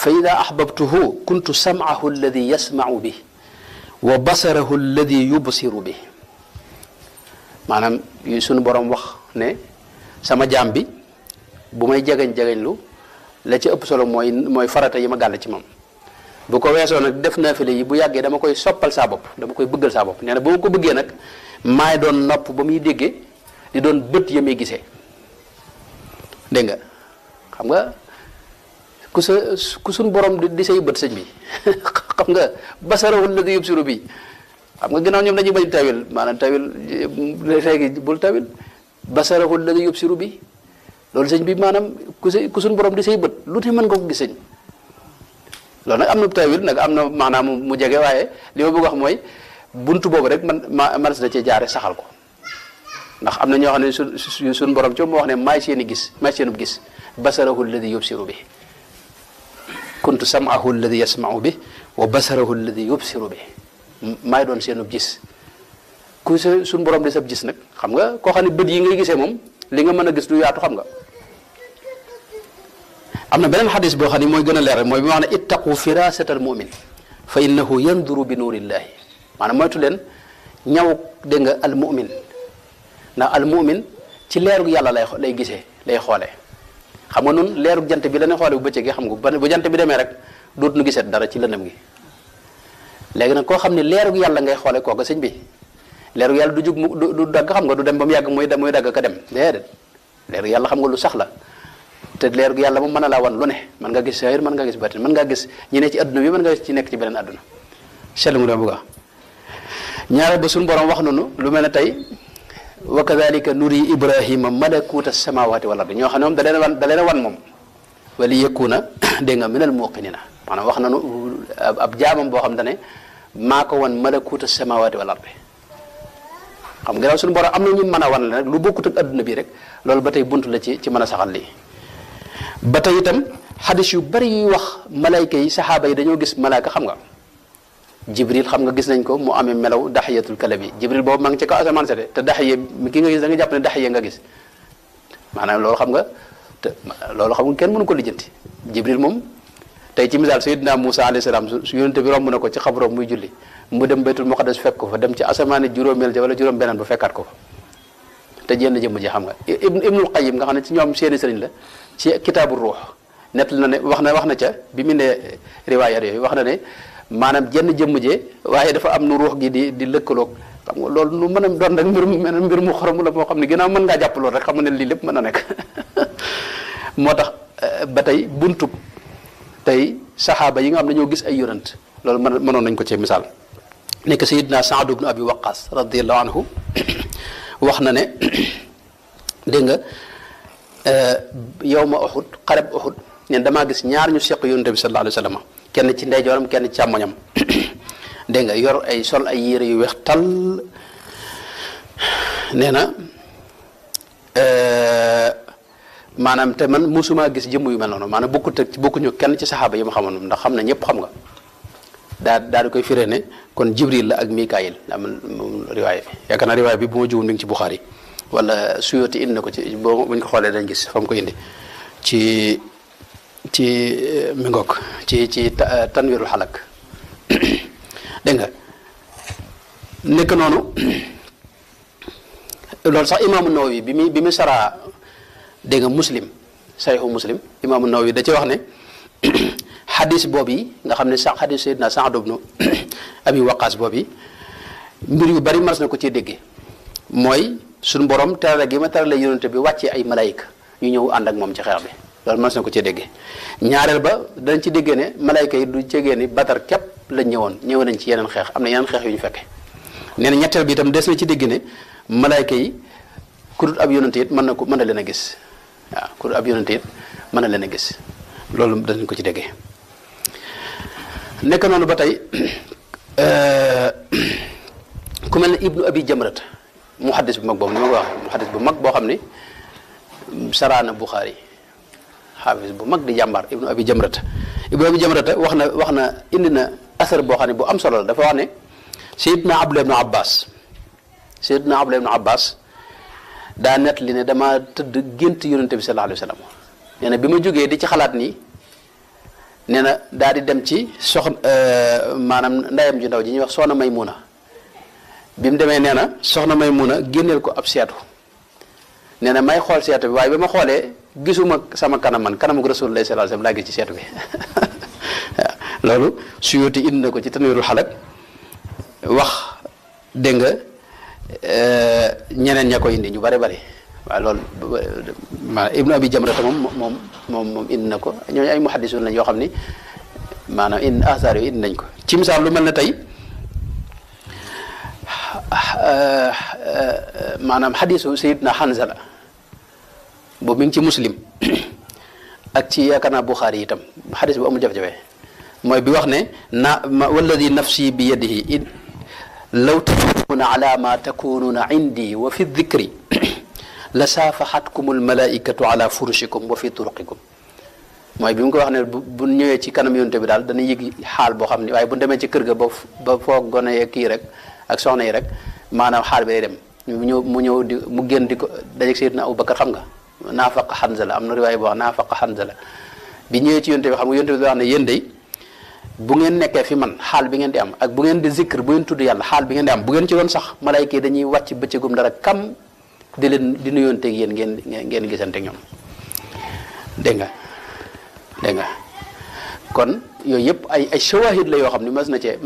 fa ida ahbabtuhu kuntu sam'ahu alladi yasma'u bi wa basarahu alladi yubsiru bi maanaam sunu borom wax ne sama jaam bi bu may jegeñ lu la ci ëpp solo mooy farata yi ma gàll ci moom bu ko weesoo nag def naafile yi bu yàggee dama koy soppal saa bopp dama koy bëggal saa bopp nee na bu ma ko bëggee nag maay doon nopp ba muy déggee di doon bët ya muy gisee dégg nga xam nga ku suñ borom di say bët sëñ bi xam nga basarahul ladhi yubsiru bi xam nga ginnaaw ñoom dañuy bañ tawil maanaam tawil léegi bul tawil basarahul ladhi yubsiru bi loolu sëñ bi maanaam ku suñ borom di say bët lu ne mën nga ko gis sëñ loolu nag am na tawil nag am na maanaam mu jege waaye li ma bëgg wax mooy buntu boobu rek man da cee jaare saxal ko ndax am na ñoo xam ne suñ borom ci moo wax ne maay seenu gis basarahu alladi yubsiru bi kuntu sam'ahu alladi yasma'u bi wa basarahu alladi yubsiru bi maay doon seenu gis ku suñ borom di sab gis nag xam nga koo xam ne bët yi ngay gisee moom li nga mën a gis du yaatu xam nga am na beneen xadis boo xam ne mooy gën a leer mooy bi ma wax ne ittaqu firasata al mumin fa innahu yanduru bi nuurillahi maanaam moytu leen ñaw dégg nga al mumin ndax al mumin ci leerug yàlla lay gisee lay xoolee xam nga nun leerug jant bi la ne xoole bu bëccëg gi xam nga bu jant bi demee rek dootuñu gisee dara ci lëndëm gi léegi nag koo xam ne leerug yàlla ngay xoole kooka sëñ bi leerug yàlla du jug du dagg xam nga du dem ba mu yàgg muy dagg ka dem déedéet leerug yàlla xam nga lu sax la te leerug yàlla moom mën na laa wan lu ne mën nga gis saahir mën nga gis batin mën ngaa gis ñi ne ci adduna bi mën nga gis ci nekk ci beneen adduna seetlu mu dama bëgg a ñaare ba suñu borom wax nanu lu mel ne tey wa kadhalika nuri ibrahima malakuta samawati wal ardi ñoo xam ne moom da leen a wan moom wali yakuna dégg nga minal muqinina maanaam wax nanu ab jaamam boo xam ne maa ko wan malakuta samawati wal ardi xam nga suñu borom am na ñu mën a wan la nag lu bokkut ak adduna bi rek loolu ba tey buntu la ci mën a saxal lii ba tey itam xadis yu bari yuy wax malayka yi saxaaba yi dañoo gis malaaka xam nga jibril xam nga gis nañ ko mu amee melaw daxiyatul kalabi jibril boobu maa ngi ci kaw asamaan sa de te daxiye ki nga gis da nga jàpp ne daxiye nga gis maanaam loolu xam nga te loolu xam nga kenn mënu ko lijjanti jibril moom tey ci misaal sayyidina Musa alayhi salaam su yonente bi romb na ko ci xabroom muy julli mu dem baytul muqaddas fekk ko fa dem ci asamaani juróomeel ja wala juróom beneen ba fekkaat ko fa te jenn jëmm ji xam nga ibnul qayyim nga xam ne ci ñoom seeni sëriñ la ci kitaabu ruux net na ne wax na ca bi mu ne riwaayat yooyu wax na ne maanaam jenn jëmm jee waaye dafa am nu ruux gi di lëkkaloog xam nga loolu nu mën a doon rek mbir mu xorom la moo xam ne ginnaaw mën ngaa jàpp loolu rek xam nga ne lii lépp mën na nekk moo tax ba tey buntub tey saxaaba yi nga xam ne ñoo gis ay yonant loolu mënoon nañ ko ci misaal nekk sayidna Saad ibn Abi Waqqas radiyallahu anhu wax na ne dégg nga yawma Uhud xareb Uhud neen damaa gis ñaar ñu seq yonent bi sallallahu alayhi wa sallam kenn ci ndeyjooram kenn ci càmmoñam dégg nga yor ay sol ay yére yu weex tal nee na maanaam te man musuma gis jëmm yu mel noonu maanaam bokkuñu kenn ci saxaaba yi ma xamoon ndax xam na ñëpp xam nga daal di koy firee ne kon Jibril la ak Mikaayil am riwaay bi yaakaar naa riwaay bi bu ma juum mi ngi ci Buxaari wala Suyuti indi na ko ci buñ ko xoolee dañ gis fa mu ko indi ci mi ngoog ci tanwirul xalak dégg nga nekk noonu loolu sax imaamu Nawawi bi mu saraa dégg nga Muslim saxiixu Muslim imaamu Nawawi da ci wax ne xadis boobu yi nga xam ne sax xadis Seydina Saad ibn Abi Waqaas boobu yi mbir yu bari mas na ko ci déggee mooy suñu borom terale gi ma terale yonente bi wàccee ay malaayika ñu ñëw ànd ak moom ci xeex bi loolu mën na ko ci déggee ñaareel ba danañ ci déggee ne malaayika yi du cegee ni Badar képp lañ ñëw nañ ci yeneen xeex am na yeneen xeex yu ñu fekke nee na ñetteel bi itam des na ci dégg ne malaayika yi ku dul ab yonente it mën na leen a gis waaw ku dul ab yonente it mën na leen a gis loolu danañ ko ci déggee nekk noonu ba tey ku mel ne ibnu abi jamrat muhaddis bu mag boobu ni ma ko waxee muhaddis bu mag boo xam ni saraana Buxaari xaafis bu mag di jàmbaar ibnu abi jamrata wax na indi na asar boo xam ne bu am solo la dafa wax ne sayidna abdullah ibnu abbas daa nett li ne dama tëdd gént yonente bi sallallahu alayhi wa sallam nee na bi ma jógee di ci xalaat nii nee na daal di dem ci maanaam ndeyam ju ndaw ji ñuy wax soxna Maymuna bi mu demee nee na soxna Maymuna génneel ko ab seetu nee na may xool seetu bi waaye ba ma xoolee gisuma sama kanam man kanamu Rasulullah sallallahu alayhi wasallam laa gis ci seetu bi waaw loolu Suyuti indi na ko ci Tanwiirul Halaq wax dégg nga ñeneen ña ko indi ñu bari bari waaw loolu ma Ibnu Abi Jamrata moom indi na ko ñooñu ay muhaddisun lañ yoo xam ni maanaam indi asaar yooyu indi nañ ko ci misaal lu mel ne tey maanaam xadisu Sayyidna Hanzala boobu mi ngi ci Muslim ak ci yaakaar naa Buxaari itam xadis bu amul jafe-jafe mooy bi wax ne walladi nafsi bi yadihi law takunuuna ala ma takunuuna indi wa fi dikri la saafaxatkum almalaikatu ala furushikum wa fi turuqikum mooy bi mu ko wax ne bu ñëwee ci kanam yonte bi daal dana yëg xaal boo xam ne waaye bu demee ci kër ga ba foog gone yeeg kii rek ak soxna yi rek maanaam xaal bi day dem mu ñëw mu génn di ko dajeeg Seydina Abubakar xam nga naafaqa Hanzala am na riwaay boo wax naafaqa Hanzala bi ñëwee ci yonte bi xam nga yonte bi wax ne yéen day bu ngeen nekkee fi man xaal bi ngeen di am ak bu ngeen di zikr bu ngeen tudd yàlla xaal bi ngeen di am bu ngeen ci doon sax malaayka yi dañuy wàcc bëccëgum dara kam di leen di nuyoonteeg yéen ngeen gisanteeg ñoom dégg nga kon yooyu yëpp ay shawahid la yoo xam ne mas na cee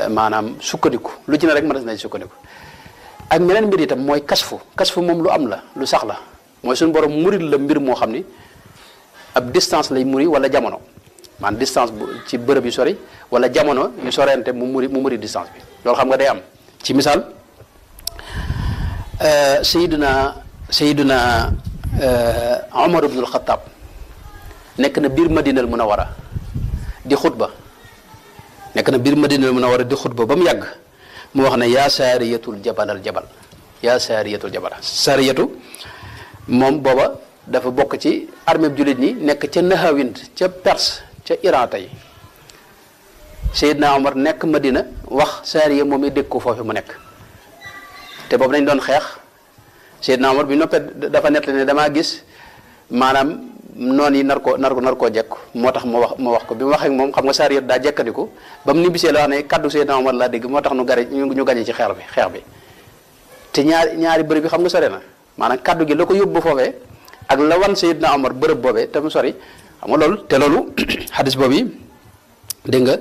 maanaam sukkandiku lu ci ne rek mas na cee sukkandiku ak meneen mbir itam mooy kasfu moom lu am la lu sax la mooy suñu borom murid la mbir moo xam ni ab distance lay muri wala jamono maanaam distance bu ci bërëb yu sori wala jamono yu sorente mu muri distance bi loolu xam nga day am ci misaal Sayyiduna Omar ibnul Xattaab nekk na biir Madinal Munawwara di xutba ba mu yàgg mu wax ne yaa saariyatul jabalal jabal yaa saariyatul jabal saariyatu moom booba dafa bokk ci armée bi jullit ñi nekk ca Nahawind ca Perse ca Iran tey Seydina Omar nekk Madina wax saariya moom i dégg ko foofu mu nekk te boobu dañ doon xeex Seydina Omar bi noppee dafa nettali ne damaa gis maanaam noon yi nar koo jekk moo tax ma wax ko bi mu waxee moom xam nga saariya daa jekkandiku ba mu nibbisee la wax ne kaddu Seydina Omar laa dégg moo tax ñu gañe ci xeex bi te ñaari bërëb bi xam nga sore na maanaam kaddu gi la ko yóbbu foofee ak la wan Seydina Omar bërëb boobee te mu sori xam nga loolu xadis boobu dégg nga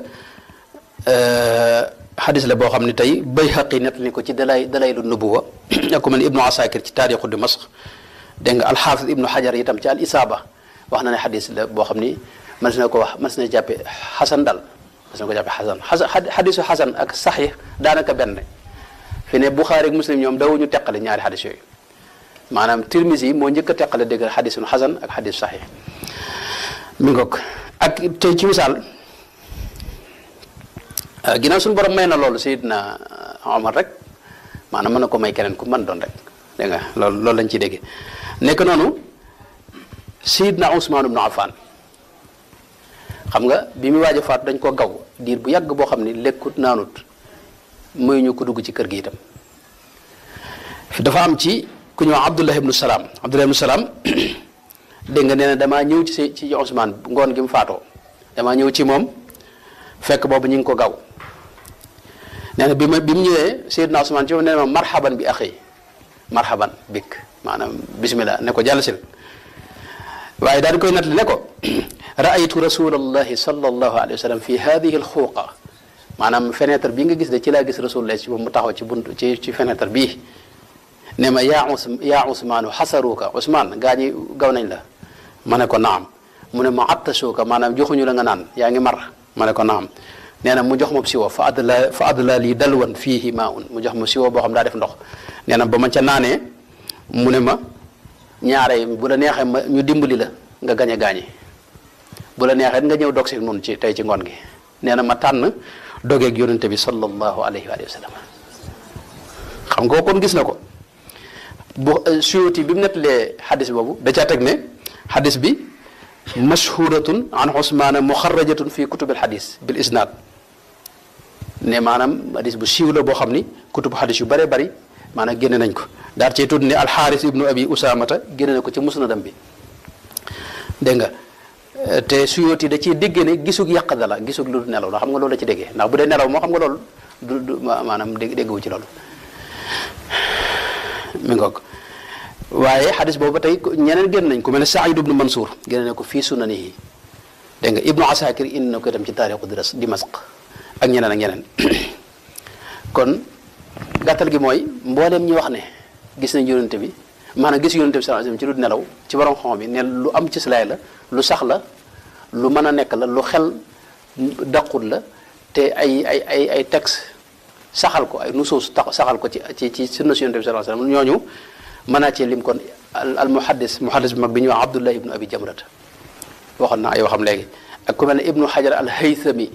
xadis la boo xam ne tey Bayhaqi nett ni ko ci dalaylu nubuwa ak ku mel ni Ibnu Asakir ci taarixu Dimasq dégg nga alxaafis Ibnu Xajar itam ci al isaaba wax na ne xadis la boo xam ni mën na ko wax mën na jàppe xasan daal mën na ko jàppe xadisu xasan ak saxiix daanaka benn fi ne Buxaari ak Muslim ñoom dawuñu teqale ñaari xadis yooyu maanaam Tirmisi moo njëkk a teqale dégg xadisun xasan ak xadis saxiix mi ngoog ak tey ci misaal ginnaaw suñu borom may na loolu Seydina Omar rek maanaam mën na ko may keneen ku mën doon rek dégg nga loolu lañ ciy dégg nekk noonu Seydina Ousmane ibnu Affan xam nga bi mu waaj a faatu dañ ko gaw diir bu yàgg boo xam ni lekkut naanut muy ñu ko dugg ci kër gi itam dafa am ci ku ñëw Abdullah ibnu Salaam dégg nga nee na damaa ñëw ci Ousmane ngoon gi mu faatoo damaa ñëw ci moom fekk boobu ñu ngi ko gaw nee na bi mu ñëwee Seydina Ousmane ci moom nee na ma marhaban bi axi marhaban bik maanaam bismillah ne ko jàll sil waaye daal di koy nattali ne ko raaytu rasulallahi sallallahu alayhi wa sallam fi hadihi alxuuqa maanaam fenêtre bii nga gis de ci laa gis rasulullah ci moom mu taxaw ci buntu ci fenêtre bii ne ma yaa Usmaanu xasaruuka Usmaan gaa ñi gaw nañ la ma ne ko naam mu ne ma attasuuka maanaam joxuñu la nga naan yaa ngi mar ma ne ko naam nee na mu jox ma siwo fa adla lii dalwan fiihi maa'un mu jox ma siwo boo xam daa def ndox nee na ba ma ca naanee mu ne ma ñaare bu la neexee ma ñu dimbali la nga gañe gaañi bu la neexee nga ñëw dog si noonu ci tey ci ngoon gi nee na ma tànn dogeeg yonente bi sallallahu alayhi wa sallam xam nga kon gis na ko bu Suyuti bi mu nettalee xadis boobu da caa teg ne xadis bi mashhuratun an Usmaana muxarrajatun fi kutubil xadis bil isnaad ne maanaam xadis bu siiw la boo xam ni kutubu xadis yu bëree bëri maanaam génne nañ ko daal cee tudd ne alxaaris ibnu abi usaamata génne na ko ci musnadam bi dégg nga te Suyuti da ciy dégg ne gisug yàqada la gisug lu nelaw la xam nga loolu la ci déggee ndax bu dee nelaw moo xam nga loolu du maanaam déggu ci loolu mi ngoog waaye xadis boobu ba tey ñeneen génn nañ ko mel ne Saïd ibnu Mansour génne na ko fii sunanihi dégg nga Ibnu Asakir indi na ko itam ci taarixu Dimasq ak ñeneen ak ñeneen kon gàttal gi mooy mboolem ñi wax ne gis nañ yonente bi maanaam gis yonente bi sallallahu alayhi wasallam ci lu nelaw ci borom xam bi ne lu am ci silaay la lu sax la lu mën a nekk la lu xel daqut la te ay texte saxal ko ay nusuus saxal ko ci sunna si yonente bi sallallahu alayhi wasallam ñooñu mën naa cee lim kon al muhaddis bu mag bi ñuy wax Abdullah ibnu Abi Jamrata waxoon naa ay waxam léegi ak ku mel ne Ibnu Hajar al Haythami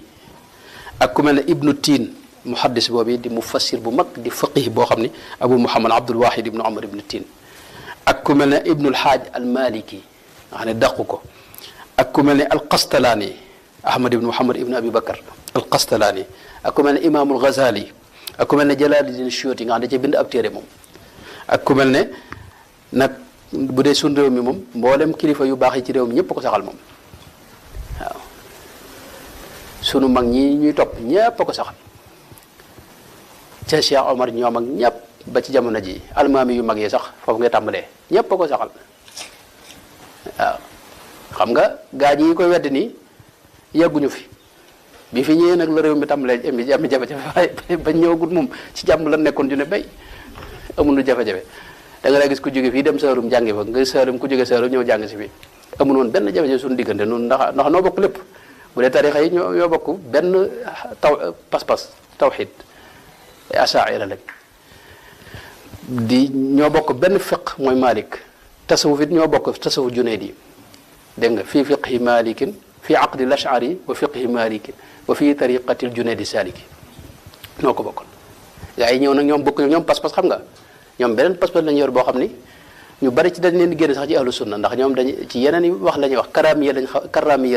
ak ku mel ne Ibnu Tiin muhaddis boobu di mufassir bu mag di faqih boo xam ni Abu Muhammad Abdul Wahid ibnu Umar ibnu Tiin ak ku mel ne Ibnul Haaj al Maliki nga xam ne dàqu ko ak ku mel ne al Qastalaani Ahmad ibnu Muhammad ibnu Abi Bakar al Qastalaani ak ku mel ne Imaamul Ghazali ak ku mel ne Jalaaluddin Suyuti nga xam ne da cee bind ab téere moom ak ku mel ne nag bu dee suñu réew mi moom mboolem kilifa yu baax yi ci réew mi ñëpp ko saxal moom waaw sunu mag ñi ñuy topp ñëpp a ko saxal ca Cheikh Omar ñoom ak ñëpp ba ci jamono ji almaami yu mag yi sax foofu ngay tàmbalee ñëpp a ko saxal waaw xam nga gaa ñi koy wedd nii yegguñu fi bi fi ñëwee nag la réew mi tàmbalee am jafe-jafe waaye ba ñëwagut moom ci jàmm la nekkoon ju ne bay amul lu jafe-jafe da nga daa gis ku jóge fii dem Saalum jàngi fa nga Saalum ku jóge Saalum ñëw jàng si fii amul woon benn jafe-jafe suñu diggante noonu ndax noo bokk lépp bu dee tarixa yi ñoo bokk benn pas-pas tawxid asaira lañ ñoo bokk benn fiq mooy Malik tasawuf it ñoo bokk tasawuf Junayd yi dégg nga fii fiqhi malikin fii aqdi lashari wa fiqhi malikin wa fii tariqatil Junaydi saliki noo ko bokkoon gaa yi ñëw nag ñoom bokk ñoom pas-pas xam nga ñoom beneen pas-pas lañu yor boo xam ni ñu bari ci dañ leen di génne sax ci ahlu sunna ndax ñoom dañ ci yeneen i wax la ñuy wax karamiya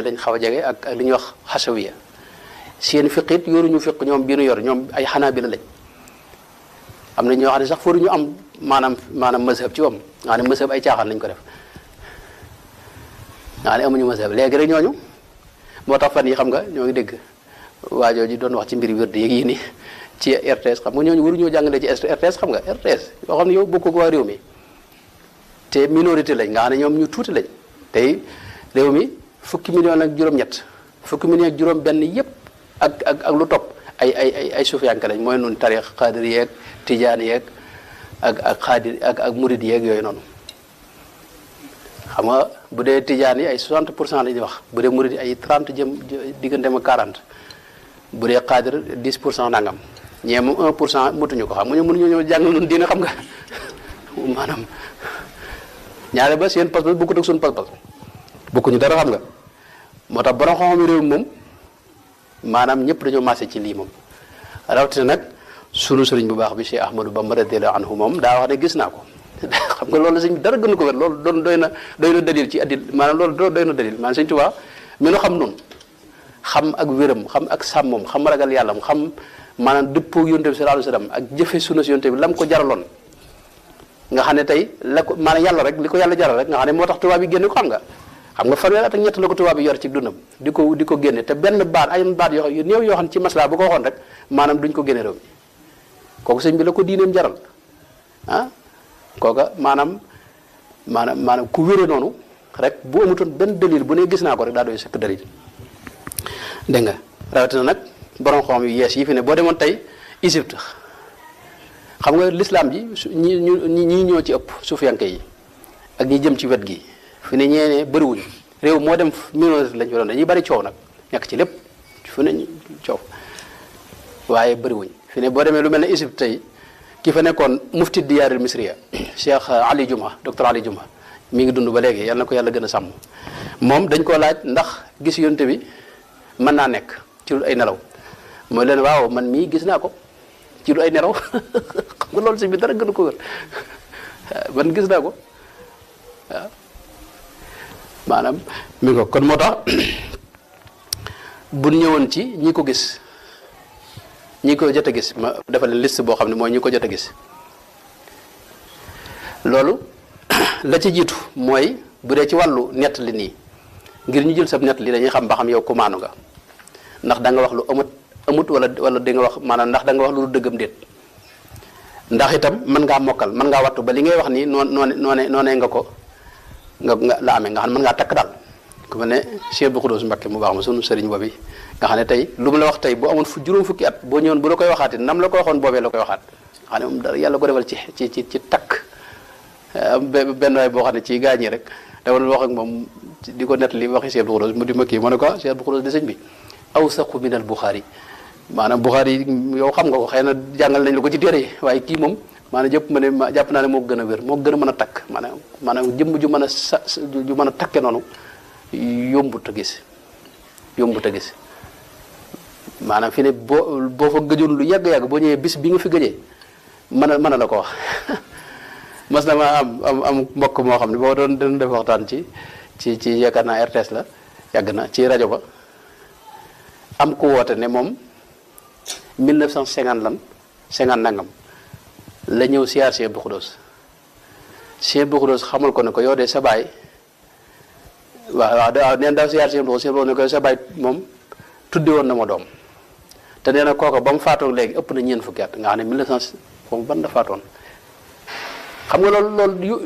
lañ xaw a jege ak li ñuy wax xasawiya seen fiq it yoruñu fiq ñoom bi nu yor ñoom ay xanaabila lañ am na ñoo xam ne sax fooru ñu am maanaam mazhab ci wam nga ne mazhab ay caaxaan lañ ko def nga ne amuñu mazhab léegi rek ñooñu moo tax fan yi xam nga ñoo ngi dégg waajoo ji doon wax ci mbiri wérde yéeg yi ni ci RTS xam nga ñooñu waruñoo jàngale ci RTS xam nga RTS yoo xam ne yow bokk ko waa réew mi te minorité lañ nga xam ne ñoom ñu tuuti lañ tey réew mi fukki million ak juróom-ñett fukki million ak juróom-benn yépp ak lu topp ay sufiyanke lañ mooy noonu tarix xaadir yeeg tijaan yeeg ak xaadir ak murid yeeg yooyu noonu xam nga bu dee tijaan yi ay 60% la ñuy wax bu dee murid yi ay 30 jëm diggante ma 40 bu dee xaadir 10% nangam ñee moom 1% mutuñu ko xam nga ñoom mënuñu ñëw jàng noonu diina xam nga maanaam ñaare ba seen pas-pas bokkut ak suñu pas-pas bokkuñu dara xam nga moo tax borom xam-xam réew moom maanaam ñëpp dañoo maase ci lii moom rawatina nag sunu sëriñ bu baax bi Cheikh Ahmadou Bamba radiyallahu anhu moom daa wax ne gis naa ko xam nga loolu sëñ dara gënu ko wér loolu doy na dalil ci addil maanaam loolu doy na dalil maanaam sëñ Tuubaa mi nu xam noonu xam ak wéram xam ak sàmmoom xam ragal yàllam xam maanaam dëppoo yonte bi sallallahu alayhi wasallam ak jëfe sunna si yonte bi lam ko jaraloon nga xam ne tey la ko maanaam yàlla rek li ko yàlla jaral rek nga xam ne moo tax tubaab yi génne ko xam nga fanweer at ak ñett la ko tubaab yi yor ci dundam di ko génne te benn baat ay baat yoo yu néew yoo xam ne ci maslaa bu ko waxoon rek maanaam duñ ko génne réew mi kooku sëñ bi la ko diineem jaral ah kooka maanaam ku wére noonu rek bu amutoon benn dalil bu ne gis naa ko rek daa doy sëkk dalil dégg nga rawatina nag borom xam yu yees yi fi ne boo demoon tey Égypte xam nga l'islam ji ñi ñoo ci ëpp suufiyanke yi ak ñi jëm ci wet gi fi ne ñeenee bëriwuñ réew moo dem minorité lañ fi doon dañuy bëri coow nag ñàkk ci lépp fu ne coow waaye bëriwuñ fi ne boo demee lu mel ne Égypte tey ki fa nekkoon mufti diyaaril misriya Cheikh Ali Juma docteur Ali Juma mi ngi dund ba léegi yal na ko yàlla gën a sàmm moom dañ koo laaj ndax gis yonte bi mën naa nekk ci lu ay nelaw mooy leen waaw man mii gis naa ko ci lu ay nelaw xam nga loolu si bi dara gënu ko wër man gis naa ko waaw maanaam mi ngi ko kon moo tax bu ñëwoon ci ñi ko gis ñi ko jot a gis ma defal leen liste boo xam ne mooy ñi ko jot a gis loolu la ci jiitu mooy bu dee ci wàllu nett li nii ngir ñu jël sab nett li dañuy xam ba xam yow ku maanu nga ndax da nga wax lu amut wala di nga wax maanaam ndax da nga wax lu dëggam déet ndax itam mën ngaa mokkal mën ngaa wattu ba li ngay wax nii noonee nga ko nga la amee nga xam ne mën ngaa takk daal ku mel ne Cheikh Abdou Khoudoss Mbacké mu baax ma sunu sëriñ boobu nga xam ne tey lu mu la wax tey bu amoon juróom fukki at boo ñëwoon bu la koy waxaati nam la ko waxoon boobee la koy waxaat nga xam ne moom dara yàlla ko defal ci takk benn waay boo xam ne ci gaañi rek dama doon wax ak moom di ko nettali waxi Cheikh Abdou Khoudoss mu di ma kii ma ne ko Cheikh Abdou Khoudoss di sëñ bi awsaqu min al Bukhari maanaam Bukhari yow xam nga ko xëy na jàngal nañ la ko ci téere yi waaye kii moom maanaam jàpp naa ne moo gën a wér moo gën a mën a takk maanaam jëmm ju mën a ju mën a takke noonu yombut a gis maanaam fi ne boo fa gëjoon lu yàgg-yàgg boo ñëwee bis bi nga fi gëjee mën a la ko wax mas na ma am mbokk moo xam ne boo doon def waxtaan ci yaakaar naa RTS la yàgg na ci rajo ba am ku woote ne moom 1950 lan 50 nangam la ñëw siyaar Cheikh Abdou Khoudoss Cheikh Abdou Khoudoss xamal ko ne ko yow de sa baay waaw neen daaw siyaar Cheikh Abdou Khoudoss ne ko sa baay moom tudde woon na ma doom te nee na kooka ba mu faatoon léegi ëpp na ñeent fukki at nga xam ne 1900 moom ban la faatoon xam nga loolu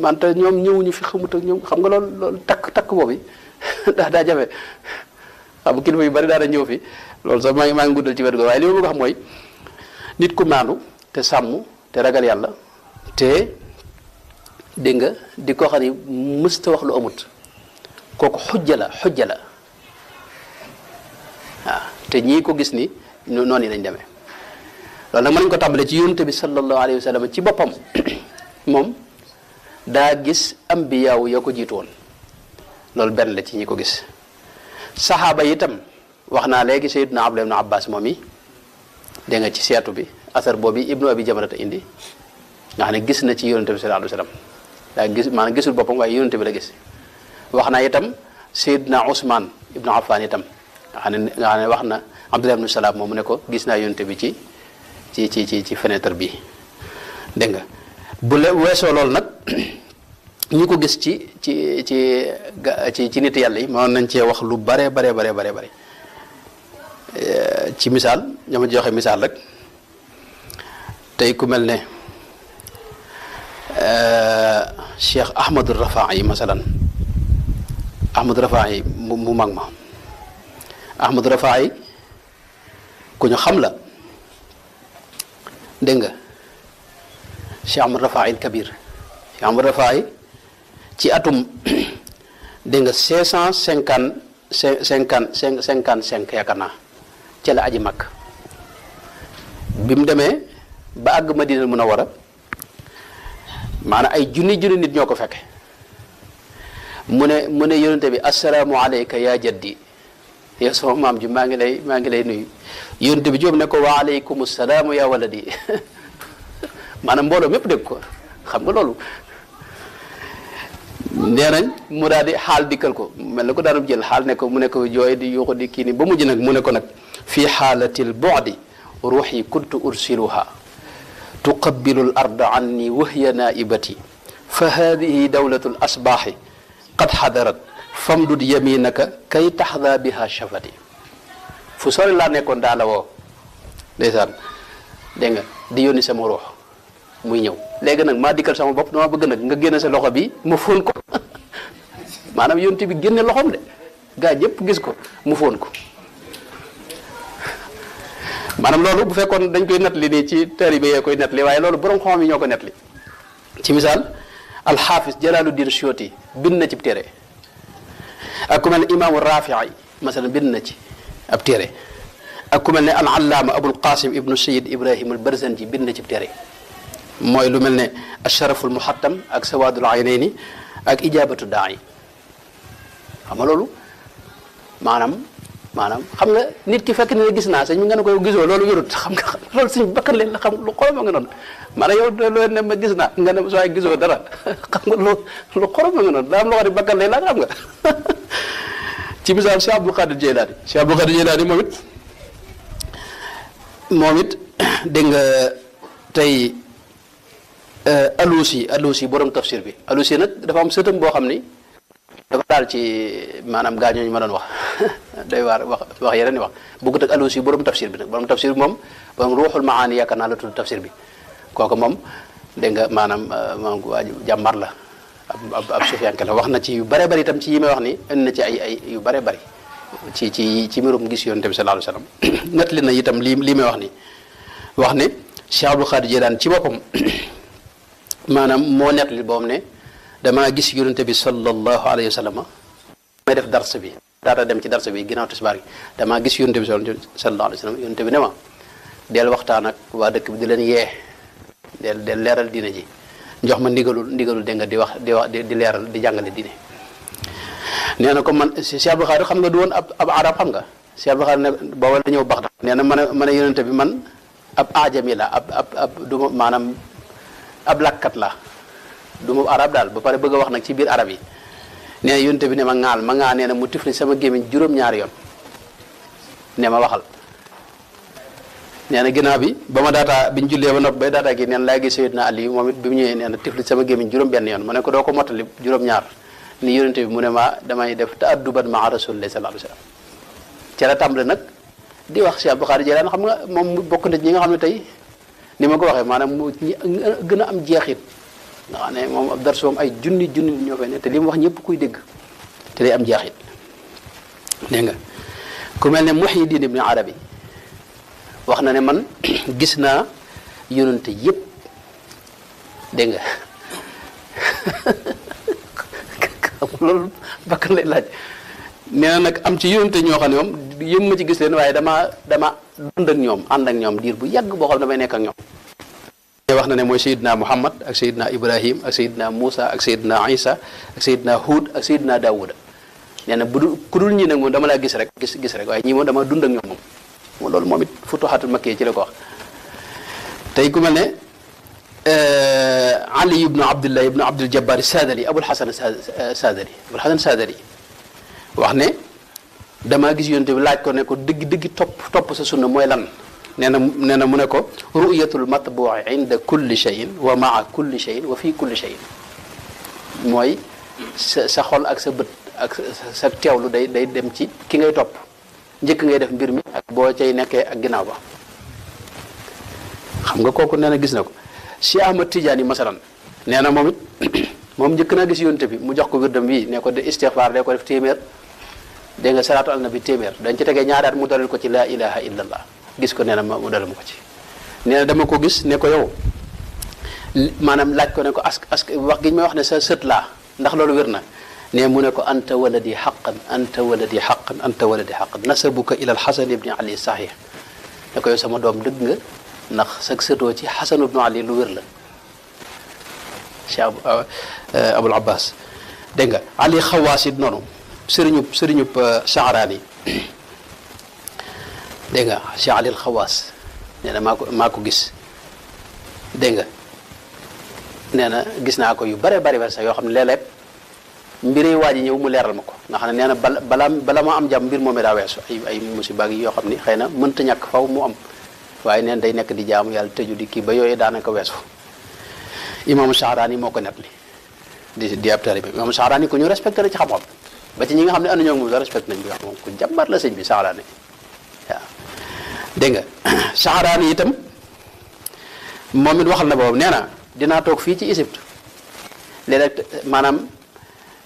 man te ñoom ñëwuñu fi xamut ak ñoom xam nga loolu takk boobu daa jafe xam kilifa yu bari daana ñëw fi loolu sax maa ngi guddal ci wet go waaye li ma bëgg a xam mooy nit ku maandu te sàmm te ragal yàlla te dégg nga di ko xam ne mësta wax lu amut kooku xujja la waaw te ñii ko gis ni noonu yi lañ demee loolu nag mën nañu ko tàmbalee ci yonent bi sallallahu alayhi wa sallam ci boppam moom daa gis ambiyaaw ya ko jiitu woon loolu benn la ci ñi ko gis saxaaba yi itam wax naa léegi Sayyidina Abdullah ibn Abbas moom yi dégg nga ci seetu bi asar boobu Ibnu Abi Jamrata indi nga xam ne gis na ci yonent bi sallallahu alayhi wa sallam daa gis maanaam gisul boppam waaye yonent bi la gis wax naa itam Sayyidina Ousmane ibnu Affan itam nga xam ne wax na Abdullah ibn Salaam moom mu ne ko gis naa yonent bi ci fenêtre bi dégg nga bu le weesoo loolu nag ñi ko gis ci nit yàlla yi mënoon nañ cee wax lu bare ci misaal ñama joxe misaal rek tey ku mel ne Cheikh Ahmadu Rafaa'i masalan Ahmadu Rafaa'i mu mag ma Ahmadu Rafaa'i ku ñu xam la dégg nga Cheikh Ahmad Rafaa'i al Kabir Cheikh Ahmad Rafaa'i ci atum dégg nga 555 yaakaar naa ca la aji mag bi mu demee ba àgg Madina Munawwara maanaam ay junni nit ñoo ko fekke mu ne yonente bi assalaamu alayka ya jaddi yow sama maam ji maa ngi lay nuyu yonente bi jóob ne ko wa alaykum salaamu ya waladi maanaam mbooloo mépp dégg ko xam nga loolu nee nañ mu daal di xaal dikkal ko mel na ko daanam jël xaal ne ko mu ne ko jooy di yuuxu di kii ni ba mujj nag mu ne ko nag fi xaalatil bu'di ruuxi kuntu ursiluha tuqabbilu l arda anni wahya naibati fa hadihi dawlatu l asbaaxi qad xadarat famdud yaminaka kay taxda biha shafati fu sori laa nekkoon daa la woo ndeysaan dégg nga di yónni sama ruux muy ñëw léegi nag maa dikkal sama bopp dama bëgg nag nga génne sa loxo bi mu fóon ko maanaam yonte bi génne loxoom de gaa ñëpp gis ko mu fóon ko maanaam loolu bu fekkoon dañ koy nettali nii ci taalibe yee koy nettali waaye loolu borom xam yi ñoo ko nettali ci misaal alxaafis Jalaaluddin Suyuti bind na ci téere ak ku mel ne imaamu Raafi'i masalan bind na ci ab téere ak ku mel ne al allaama Abul Qasim ibnu Sayyid Ibrahim al Barzanji bind na ci téere mooy lu mel ne asharaful muhattam ak sawaadul aynayni ak ijaabatu daa'i xam nga loolu maanaam xam nga nit ki fekk ne gis naa sëñ mi nga ne ko gisoo loolu wérut xam nga loolu suñu bakkan leen la xam lu xorom nga noonu maanaam yow loolu ne ma gis naa nga ne soo gisoo dara xam nga lu xorom nga noonu daa am loo xam ne bakkan leen la xam nga ci misaal Cheikh Abdul Qadir Jeylaani moom it dégg nga tey Alusi borom tafsir bi Alusi nag dafa am sëtam boo xam ni dafa daal ci maanaam gaañooñu ma doon wax day waar wax yeneen i wax bëggut ak Alusi borom tafsir bi nag borom tafsir bi moom borom ruuxul maani yaakaar naa la tudd tafsir bi kooku moom dégg nga maanaam waa jàmbar la ab sufiyanke la wax na ci yu bare bari itam ci yi may wax ni indi na ci ay yu bare bari ci mbirum gis yonent bi sallallahu alayhi wasallam nettali na itam lii may wax ni wax ne Cheikh Abdul Qadir Jeylaani ci boppam maanaam moo nettali boobu ne damaa gis yonent bi sallallahu alayhi wasallam may def dars bi daata dem ci dars bi ginnaaw tisbaar gi damaa gis yonent bi sallallahu alayhi wasallam yonent bi ne ma del waxtaan ak waa dëkk bi di leen yee del leeral diine ji jox ma ndigalul dégg nga di leeral di jàngale diine nee na comme man Cheikh Abdou Khadre xam nga du woon ab arab xam nga Cheikh Abdou Khadre ne booba la ñëw Baxdaad nee na man a yonente bi man ab ajami la ab du ma maanaam ab làkkat la du ma arab daal ba pare bëgg a wax nag ci biir arab yi nee na yonente bi ne ma ŋaa nee na mu tifli sama gémmiñ juróom-ñaari yoon ne ma waxal nee na ginnaaw bi ba ma daataa bi ñu jullee ba nopp bay daataa gi neen laa gis Sayyidina Ali moom it bi mu ñëwee nee na tifli sama gémmiñ juróom-benn yoon ma ne ko doo ko mottali juróom-ñaar ni yonente bi mu ne ma damay def ta'adduban ma'a Rasulillahi sallallahu alayhi wasallam ci la tàmbale nag di wax Cheikh Abdou Khadre Jeylaani xam nga moom bokk na ñi nga xam ne tey ni ma ko waxee maanaam mu gën a am jeexit nga xam ne moom ab dars moom ay junni ñoo fay ne te li mu wax ñëpp kuy dégg te day am jeexit dégg nga ku mel ne Muhyiddin Ibn Arabi wax na ne man gis naa yonente yëpp dégg nga loolu bakkan lay laaj nee na nag am ci yonente ñoo xam ne moom yëm ma ci gis leen waaye dama dund ak ñoom ànd ak ñoom diir bu yàgg boo xam ne damay nekk ak ñoom wax na ne mooy Seydina Muhammad ak Seydina Ibrahim ak Seydina Moussa ak Seydina Isa ak Seydina Hud ak Seydina Daawuda nee na ku dul ñi nag moom dama laa gis rek waaye ñii moom dama dund ak ñoom moom loolu moom it Futuhatul Makki ci la ko wax tey ku mel ne Ali ibnu Abdullah ibnu Abdul Jabbar Sadali Abul Hasan Sadali wax ne damaa gis yonent bi laaj ko ne ko dëgg topp sa sunna mooy lan nee na mu ne ko ru'yatul matbu'i inda kulli shay'in wa ma'a kulli shay'in wa fi kulli shay'in mooy sa xol ak sa bët ak sa teewlu day dem ci ki ngay topp njëkk ngay def mbir mi ak boo cay nekkee ak ginnaaw ba xam nga kooku nee na gis na ko Cheikh Ahmad Tidiane masalan nee na moom it moom njëkk naa gis yonent bi mu jox ko wirdam bii ne ko de istighfar de ko def téeméer dégg nga salaatu ala nabi téeméer dañ ci tegee ñaari at mu dalal ko ci laa ilaha illallah gis ko nee na mu dalal ma ko ci nee na dama ko gis ne ko yow maanaam laaj ko ne ko ask wax gi ñu may wax ne sa sët laa ndax loolu wér na ne mu ne ko anta waladi haqqan nasabuka ila alxasan ibni ali sahih ne ko yow sama doom dëgg nga ndax sag sëtoo ci xasan ibnu ali lu wér la Cheikh Abul Abbas dégg nga ali xawaas it noonu sëriñub Sha'rani dégg nga Cheikh Ali Xawaas nee na maa ko gis dégg nga nee na gis naa ko yu bare sax yoo xam ne léeg-léeg mbir yi waaj ñëw mu leeral ma ko nga xam ne nee na bala ma am jàmm mbir moom daa weesu ay musiba yi yoo xam ni xëy na mënta ñàkk faw mu am waaye neen day nekk di jaamu yàlla tëju di kii ba yooyu daanaka weesu imaamu Sha'rani moo ko nettali di ab taalibe imaamu Sha'rani ku ñu respecté la ci xam-xam ba ci ñi nga xam ne ànd ñoo moom sax respecté nañ bi wax moom ku jàmbar la sëñ bi Sha'rani waaw dégg nga Sha'rani itam moom it waxal na boobu nee na dinaa toog fii ci Égypte léeg-léeg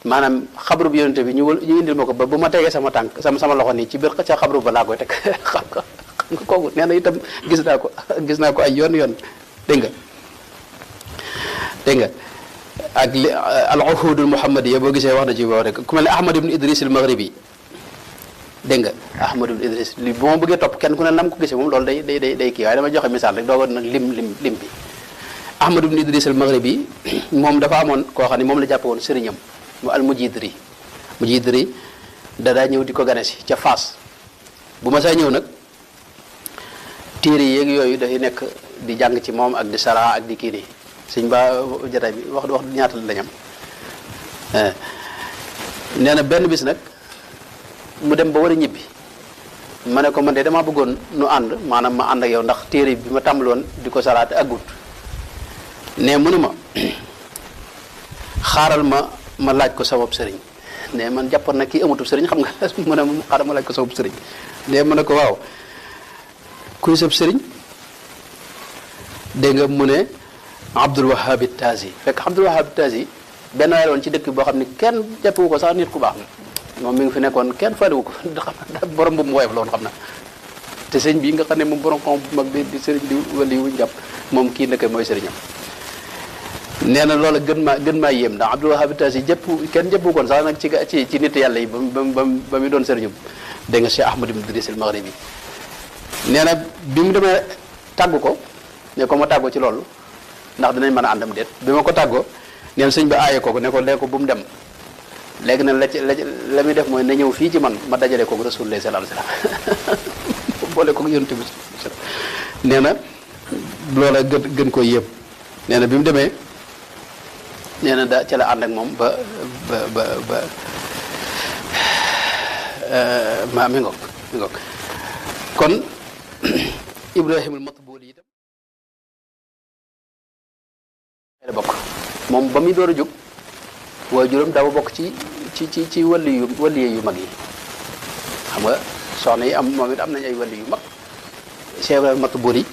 maanaam xabru bi yonente bi ñu indil ma ko ba bu ma tegee sama tànk sama loxo nii ci biir ca xabru ba laa koy teg kooku nee na itam gis naa ko ay yoon dégg nga ak li al uhudul muhammadiya boo gisee wax na ci boo rek ku mel ne Ahmad ibn Idris al Maghribi dégg nga Ahmad ibn Idris li bu ma bëggee topp kenn ku ne nam ko gisee moom loolu day kii waaye dama joxe misaal rek doogoon nag lim bi Ahmad ibn Idris al Maghribi moom dafa amoon koo xam ne moom la jàppe woon sëriñam mu al Mujidri daa ñëw di ko gane si ca Faas bu ma saa ñëw nag téere yeeg yooyu dafay nekk di jàng ci moom ak di sara ak di kii nii sëñ ba jataay bi wax ñaata la ñam nee na benn bis nag mu dem ba war a ñibbi ma ne ko man de damaa bëggoon nu ànd maanaam ma ànd ak yow ndax téere bi ma tàmbaloon di ko saraate aggut ne mu ne ma xaaral ma laaj ko sabab sëriñ ne man jàppoon na kii amatul sëriñ xam nga mu ne ma xaaral ma laaj ko sabab sëriñ ne mu ne ko waaw kuy sab sëriñ dégg nga mu ne Abdul Wahhab Tazi fekk Abdul Wahhab Tazi benn waay woon ci dëkk boo xam ne kenn jàppewu ko sax nit ku baax na moom mi ngi fi nekkoon kenn faalewu ko xam na borom bu mu woyof la woon xam na te sëñ bi nga xam ne moom borom xam bu mag bi di sëriñ di wala yu jàpp moom kii nekk mooy sëriñam nee na loola gën maa yéem ndax Abdul Wahhab Tazi kenn jëppu koon sax nag ci nit yàlla yi ba mu doon sëriñam dégg nga Cheikh Ahmad ibn Idris al Maghribi nee na bi mu demee tàggu ko ne ko ma tàggoo ci loolu ndax dinañ mën a àndam déet bi ma ko tàggoo neen sëñ ba aaye ko ne ko lee ko bu mu dem léegi nag la muy def mooy na ñëw fii ci man ma dajale ko Rasulullah sallallahu alayhi wasallam boole ko yonent bi nee na loola gën ko yëpp nee na bi mu demee nee na ca la ànd ak moom ba mi ngoog kon Ibrahimul Matbuli itam la bokk moom ba muy door a jóg waaye juróom daaw bokk ci wàllu yu mag yi xam nga soxna yi moom it am nañ ay wàllu yu mag Cheikh Ibrahimul Matbuli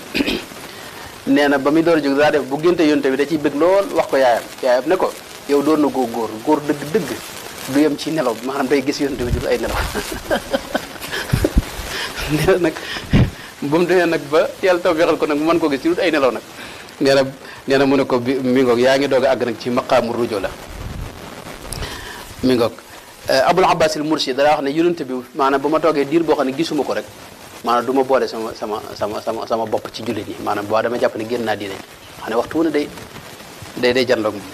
nee na ba muy door a jóg daa def bu génte yonte bi da ciy bëgg lool wax ko yaayam ne ko yow doon na góor dëgg du yem ci nelaw bi maanaam day gis yonte bi jur ay nelaw nee na nag ba mu demee nag ba yàlla taw fexal ko nag mu mën koo gis ci dut ay nelaw nag nee na mu ne ko mi ngoog yaa ngi doog a àgg nag ci maqaamu rujo la mi ngoog Abul Abbas al Mursi dara wax ne yonente bi maanaam ba ma toogee diir boo xam ne gisuma ko rek maanaam du ma boole sama bopp ci jullit ñi maanaam boo dama jàpp ne génn naa diine xam ne waxtu wu ne day jandoog moom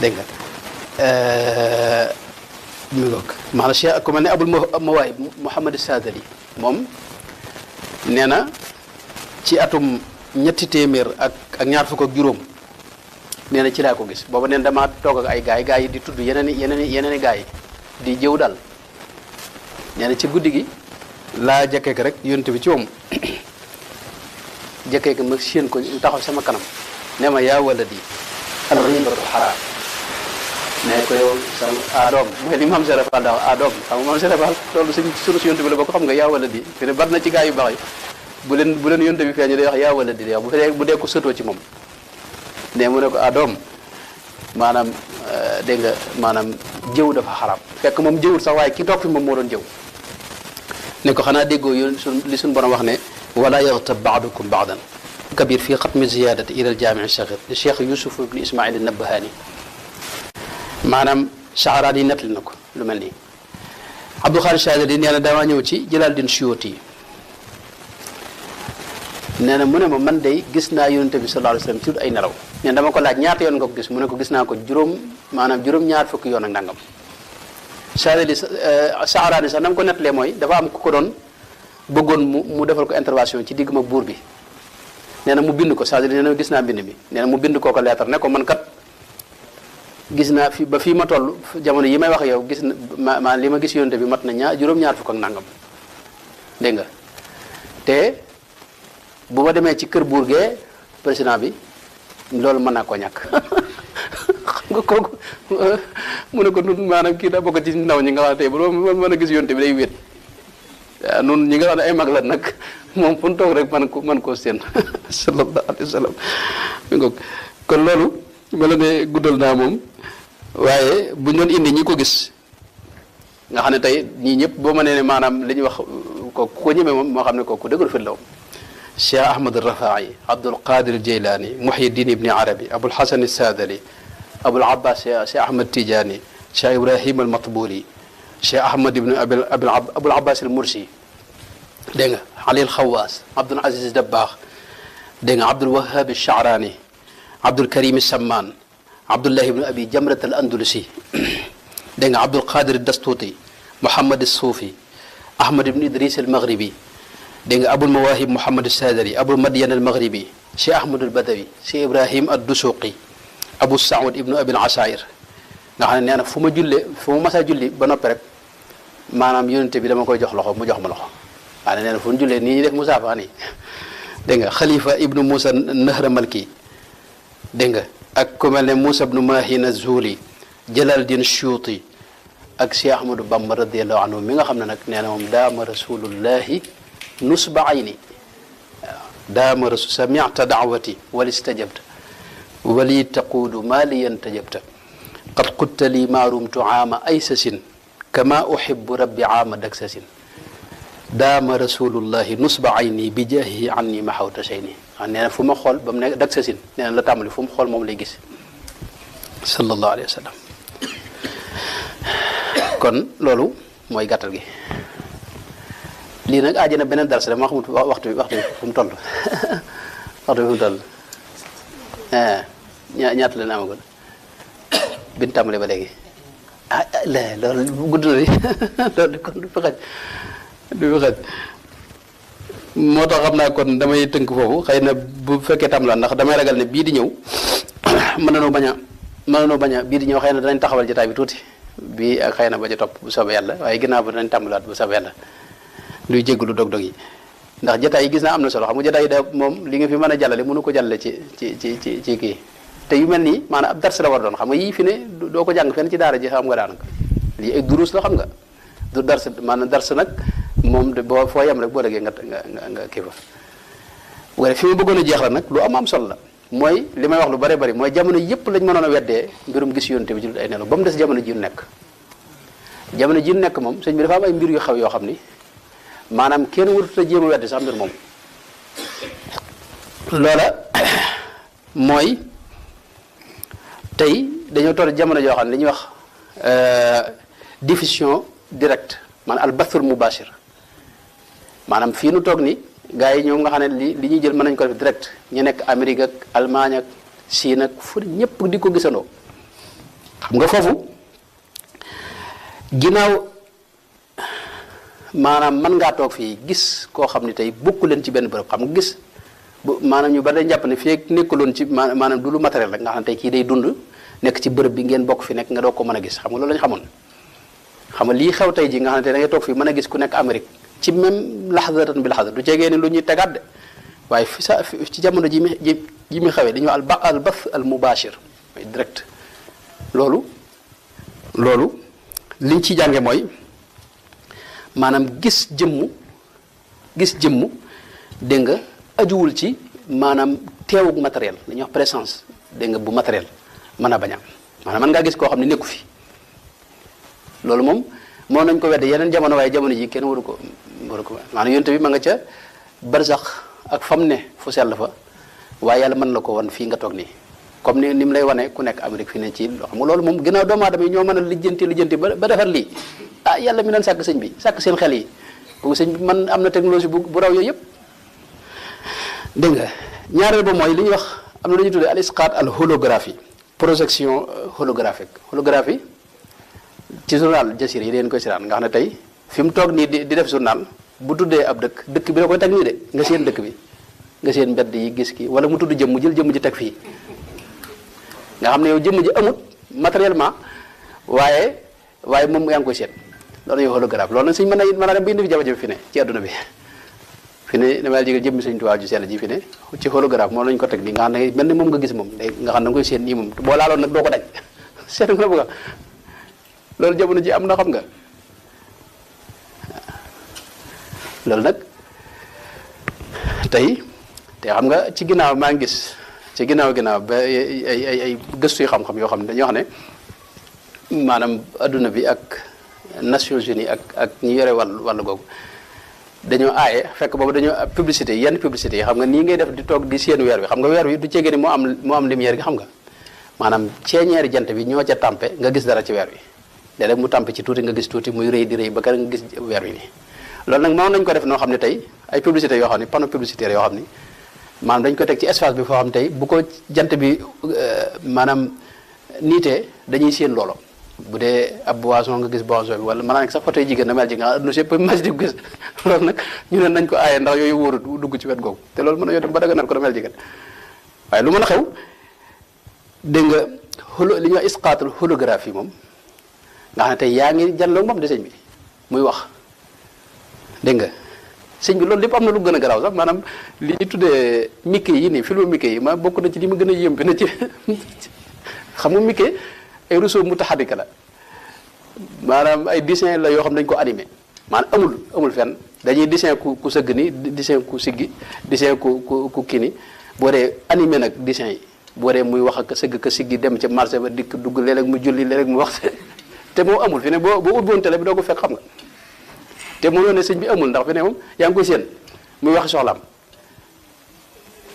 dégg nga mi ngoog maanaam Cheikh ku mel ne Abul Mawaahib Muhammad Sadali moom nee na ci atum ñetti téeméer ak ñaar fukk ak juróom nee na ci laa ko gis booba neen damaa toog ak ay gaay yi di tudd yeneen i gaay yi di jëw daal nee na ci guddi gi laa jëkkee ko rek yonent bi ci moom jëkkee ko ma séen ko taxaw sama kanam ne ma yaa waladi al-ghibatu haram ne ko yow sama doom mooy li maam Serap Fall daa doom xam nga maam Serap Fall loolu sunu si yonent bi la bokk xam nga yaa waladi fi ne bari na ci gaay yu baax yi bu leen yonte bi feeñu day wax yaa wala di wax bu dee ko sëtoo ci moom ne mu ne ko doom maanaam dégg nga maanaam jëw dafa xaram fekk moom jëwul sax waaye ki toog fi moom moo doon jëw ne ko xanaa déggoo yoon li suñu borom wax ne wala yaghtab ba'dukum ba'dan kabir fii xatmi ziyadati ila al jaami' saghir li Cheikh Youssouf ibn Ismaïl an-Nabahani maanaam saxaraat yi nettali na ko lu mel nii Abdul Xaadir Chadili nee na damaa ñëw ci Jalaaluddin Suyuuti nee na mu ne ma man day gis naa yonente bi sallallahu alayhi wasallam ci ay nelaw nee dama ko laaj ñaata yoon nga ko gis mu ne ko gis naa ko juróom-ñaar fukki yoon ak nangam Chadili Saxaraani sax na mu ko nettalee mooy dafa am ku ko doon bëggoon mu defal ko intervention ci digg ma buur bi nee na mu bind ko Chadili nee na gis naa mbind mi nee na mu bind koo ko leetar ne ko man kat gis naa fi ba fii ma toll jamono yi may wax yow gis na ma li ma gis yonente bi mat na juróom-ñaar fukk ak nangam dégg nga te bu ma demee ci kër buur gee président bi loolu mën naa koo ñàkk xam nga kooku mu ne ko nun maanaam kii daa bokk ci ndaw ñi nga xam ne tey bu mën a gis yonte bi day wéet waaw nun ñi nga xam ne ay mag la nag moom fu mu toog rek mën koo seen sallallahu alayhi wa sallam mi ngoog kon loolu mel ne guddal naa moom waaye bu ñu doon indi ñi ko gis nga xam ne tey ñii ñëpp boo ma nee ne maanaam li ñuy wax ko ñemee moom moo xam ne kooku dëgër fit la moom Cheikh Ahmad Rafai Abdul Qadir Jaylani Muhyiddin Ibni Arabi Abul Hasan Sadali Abul Abbas Cheikh Ahmad Tidiane Cheikh Ibrahim al Matbuli Cheikh Ahmad ibn Abul Abbas al Mursi dégg nga Ali al Xawaas Abdul Aziz Dabbaax dégg nga Abdul Wahab al Sha'rani Abdul Karim al Samman Abdullah ibn Abi Jamrat al Andalusi dégg nga Abdul Qadir al Dastuti Muhammad al Suufi Ahmad ibn Idris al Maghribi dégg nga Abul Mawahib Muhammad al Sadali Abul Madyan al Maghribi Cheikh Ahmad al Badawi Cheikh Ibrahim al Dusuqi Abu Saoud ibnu Abil Asair nga xam ne nee na fu ma masaa julli ba noppi rek maanaam yonente bi dama koy jox loxo mu jox ma loxo waaye nee na fu ñu jullee nii ñu def musaafa nii dégg nga Khalifa ibnu Moussa Nahra Malki dégg nga ak ku mel ne Moussa ibnu Mahin Az-Zuli Jalaluddin Suyuti ak Cheikh Ahmadou Bamba radiyallahu anhu mi nga xam ne nag nee na moom daama rasulullahi nusba ayni waaw daama rasul sami'ta da'wati wal istajabta wali taquudu maa li yantajabta qad qulta lii maa rumtu aama aysasin kama uhibbu rabbi aama daksasin daama rasulullahi nusba ayni bi jaahihi anni ma xawta shayni nee na fu ma xool ba mu ne daksasin nee na la tàmbali fu mu xool moom lay gis sallallahu alayhi wa sallam kon loolu mooy gàttal gi lii nag aajana beneen dars dama xamut waxtu bi fu mu toll waxtu bi fu mu toll ñaata leen amagul bi ñu tàmbalee ba léegi loolu gudd na loolu kon du fi xaj moo tax xam naa kon damay tënk foofu xëy na bu fekkee tàmbalaat ndax damay ragal ne bii di ñëw mën nanoo bañ a bii di ñëw xëy na danañ taxawal jotaay bi tuuti bii ak xëy na ba ca topp bu soobee yàlla waaye ginnaaw ba danañ tàmbalaat bu soobee yàlla luy jégalu dog-dog yi ndax jotaay yi gis naa am na solo xam nga jotaay yi da moom li nga fi mën a jàllale mënu ko jàllale ci kii te yu mel nii maanaam ab dars la war doon xam nga yii fi ne doo ko jàng fenn ci daara ji xam nga daanaka lii ay duruus la xam nga du dars maanaam dars nag moom boo foo yem rek boo déggee nga kii fa wala fi ma bëggoon a jeex la nag lu am solo la mooy li may wax lu bare bari mooy jamono yëpp lañ mënoon a weddee mbirum gis yonte bi ci ay nelaw ba mu des jamono ji nekk moom sëñ bi dafa am ay mbir yu xew yoo xam ni maanaam kenn warut a jéem a weddi sax mbir moom loola mooy tey dañoo toll jamono joo xam ne li ñuy wax diffusion directe maanaam al bathul mubashir maanaam fii nu toog ni gars yi ñoom nga xam ne li ñuy jël mën nañu ko def direct ñu nekk Amérique ak Allemagne ak Chine ak fu ñëpp di ko gisandoo xam nga foofu ginnaaw maanaam mën ngaa toog fii gis koo xam ne tey bokku leen ci benn bërëb xam nga gis maanaam ñu bari dañ jàpp ne fii nekkuloon ci maanaam du lu matériel rek nga xam ne tey kii day dund nekk ci bërëb bi ngeen bokk fi nekk nga doog ko mën a gis xam nga loolu lañ xamoon xam nga lii xew tey ji nga xam ne tey da ngay toog fii mën a gis ku nekk Amérique ci même laxdatan bi laxda du jegee ni lu ñuy tegaat de waaye ci jamono ji mi xewee dañuy wax al bath al mubashir mooy direct loolu liñ ci jànge mooy maanaam gis jëmmu dégg nga ajuwul ci maanaam teewug matériel li ñuy wax présence dégg nga bu matériel mën a bañ a am maanaam mën ngaa gis koo xam ne nekku fi loolu moom moo nañ ko wedde yeneen jamono waaye jamono ji kenn waru ko maanaam yonte bi ma nga ca barsax ak fam ne fu sell fa waaye yàlla mën la ko wan fii nga toog nii comme ni mu lay wane ku nekk Amérique fi ne ci loo xam nga loolu moom ginnaaw doomu aadama yi ñoo mën a lijjanti ba defar lii ah yàlla mi doon sàkk sëñ bi sàkk seen xel yi boobu sëñ bi man am na technologie bu raw yooyu yëpp dégg nga ñaareel ba mooy li ñuy wax am na lu ñuy tuddee al isqaat al holographie projection holographie ci journal Jasir yi deen koy siraan nga xam ne tey fi mu toog nii di def journal bu tuddee ab dëkk bi la koy teg nii de nga seen dëkk bi nga seen mbedd yi gis ki wala mu tudd jëmm jël jëmm ji teg fii nga xam ne yow jëmm ji amut matériellement waaye moom yaa ngi koy seet loolu yow holographe loolu nag suñ mën a dem ba indi fi jafe-jafe fi ne ci adduna bi fi ne dama jege jëmmi Sëñ Tuubaa ju sell ji fi ne ci holographe moom lañu ko teg nii nga xam ne mel ni moom nga gis moom day nga xam ne nga koy seet nii moom boo laaloon nag doo ko daj seet nga bëgg loolu jamono ji am na xam nga loolu nag tey te xam nga ci ginnaaw maa ngi gis ci ginnaaw ba ay gëstu yu xam-xam yoo xam ne dañoo xam ne maanaam adduna bi ak Nations Unies ak ñi yore wàllu googu dañoo aaye fekk boobu dañoo publicité yenn publicité yi xam nga nii ngay def di toog di seen weer wi xam nga weer wi du ceegee ni moo am lumière gi xam nga maanaam ceeñeeri jant bi ñoo ca tàmpe nga gis dara ci weer wi léeg-léeg mu tàmpe ci tuuti nga gis tuuti muy rëy di rëy ba kër nga gis weer wi nii loolu nag moom nañ ko def noo xam ne tey ay publicité yoo xam ne panneau publicitaire yoo xam ni maanaam dañ ko teg ci espace bi foo xam tey bu ko jant bi maanaam niitee dañuy séen loolo bu dee ab boisson nga gis boisson bi wala maanaam sax photo yi jigéen na mel ji nga adduna si yëpp mas di gis loolu nag ñu ne nañ ko aaye ndax yooyu wóorut dugg ci wet googu te loolu mën na yoo dem ba daganal ko na mel jigéen waaye lu mën a xew dégg nga li ñuy wax isqaatul holographie moom nga xam ne tey yaa ngi janloog moom de sëñ bi muy wax dégg nga sëñ bi loolu lépp am na lu gën a garaaw sax maanaam li ñu tuddee Mickey yi nii film Mickey yi ma bokk na ci li ma gën a yéem na ci xam nga Mickey ay Rousseau mutaharrika la maanaam ay dessin la yoo xam dañ ko animé maanaam amul fenn dañuy dessin ku sëgg ni dessin ku siggi dessin ku kii ni boo dee animé nag dessin yi boo dee muy wax ak sëgg ka siggi dem ca marché ba dikk dugg léeg-léeg mu julli léeg-léeg mu wax te moo amul fi ne boo ubboon télé bi doo ko fekk xam nga te mënoo ne sëñ bi amul ndax fi ne moom yaa ngi koy séen muy wax soxlaam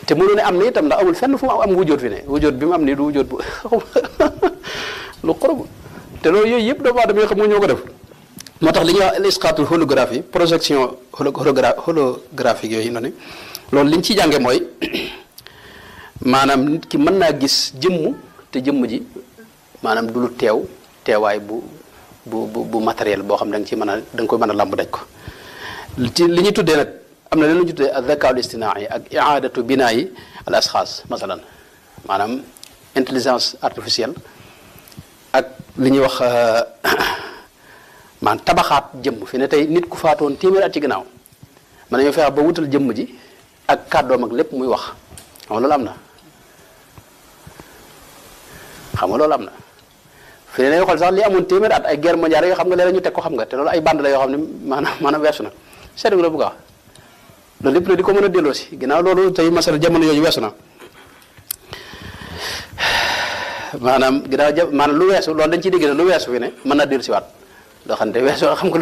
te mënoo ne am na itam ndax amul fenn fu mu am wujjoot fi ne wujjoot bi mu am nii du wujjoot bu lu xorob te loolu yooyu yëpp doomu aadama yoo xam nga ñoo ko def moo tax li ñuy wax isqaatul holographie projection holographique yooyu noonu loolu li ñu ciy jànge mooy maanaam nit ki mën naa gis jëmm te jëmm ji maanaam du lu teewaay bu matériel boo xam da nga ci mën a da nga koy mën a làmb daj ko ci li ñuy tuddee nag am na leen lu ñuy tuddee az-zakaa al-istinaa'i ak i'aadatu binaa'i al-ashxaas masalan maanaam intelligence artificielle ak li ñuy wax maanaam tabaxaat jëmm fi ne tey nit ku faatoon téeméeri at ci ginnaaw mën nañoo fexe ba wutal jëmm ji ak kàddoom ak lépp muy wax xam nga loolu am na fi ne xool sax li amoon téeméeri at ay guerre mondiale yoo xam nga léeg-léeg ñu teg ko xam nga te loolu ay bande la yoo xam ne maanaam weesu na seetlu la bu baax loolu lépp la di ko mën a delloo si ginnaaw loolu tey masala jamono yooyu weesu na maanaam maanaam lu weesu loolu dañ ciy dégg ne lu weesu fi ne mën naa dellu si waat loo xam ne weesu xam nga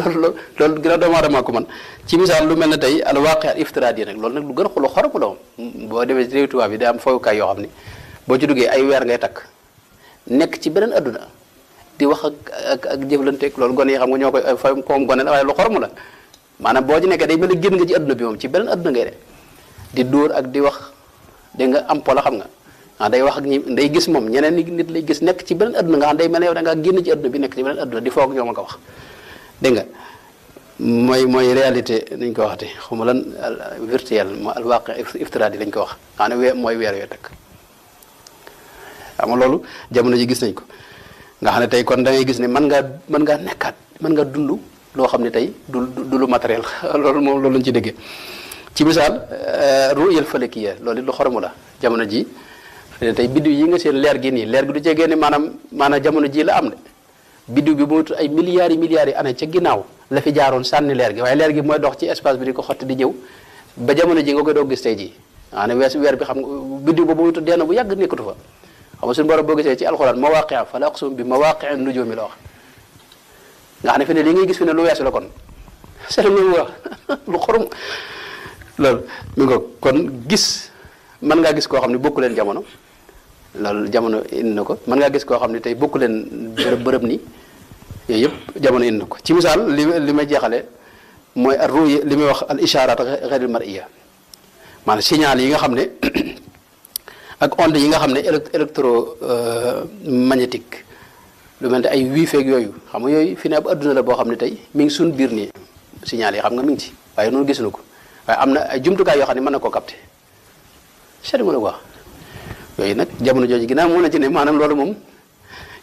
loolu ginnaaw doomu aadama ko man ci misaal lu mel ne tey al waaqi al iftiraadi nag loolu nag lu gën a xulu xoromu la moom boo demee ci réew tubaab bi day am fowukaay yoo xam ne boo ci duggee ay weer ngay takk nekk ci beneen adduna di wax ak jëflanteeg loolu gone yi xam nga ñoo koy fay koom gone la waaye lu xoromu la maanaam boo ci nekkee day mel ne génn nga ci adduna bi moom ci beneen adduna ngay de di dóor ak di wax dégg nga am pola xam nga day wax ak ñi day gis moom ñeneen nit lay gis nekk ci beneen adduna nga xam day mel ne yow da ngaa génn ci adduna bi nekk ci beneen adduna di foog ñoo ma ko wax dégg nga mooy réalité nañ ko waxati xaw ma lan virtuel mo al waaqi iftiraadi lañ ko wax xam ne mooy weer yoo takk xam nga loolu jamono ji gis nañ ko nga xam ne tey kon da ngay gis ne mën ngaa nekkaat mën nga dund loo xam ne tey du lu matériel loolu moom loolu lañ ci déggee ci misaal ru'yal falakiyya loolu it lu xoromu la jamono ji tey biddiw yi nga seen leer gi nii leer gi du cee génne maanaam jamono ji la am de biddiw bi mooy ay milliards yi année ca ginnaaw la fi jaaroon sànni leer gi waaye leer gi mooy dox ci espace bi di ko xotti di ñëw ba jamono ji nga koy doog gis tey jii ne weer bi xam nga biddiw boobu muy dee na bu yàgg nekkatu fa xam nga suñu borom boo gisee ci alxuraan mawaaqi'a fala aqsimu bi mawaaqi'in nujuumi la wax nga xam ne fi ne li ngay gis fi ne lu weesu la kon seetlu nga mu wax lu xorom loolu mi nga kon gis mën ngaa gis koo xam ne bokku leen jamono loolu jamono indi na ko mën ngaa gis koo xam ne tey bokku leen bërëb nii yooyu yëpp jamono indi na ko ci misaal li may jeexale mooy ruya li muy wax al isharat ghayril mar'iyya maanaam signal yi nga xam ne ak onde yi nga xam ne électromagnétique lu mel ne ay wifi ak yooyu xam nga yooyu fi ne ab adduna la boo xam ne tey mi ngi suñ biir nii signal yi xam nga mi ngi ci waaye noonu gisuñu ko waaye am na ay jumtukaay yoo xam ne mën na koo capter seetlu nga la ko wax yooyu nag jamono jooju ginnaaw moo na ci ne maanaam loolu moom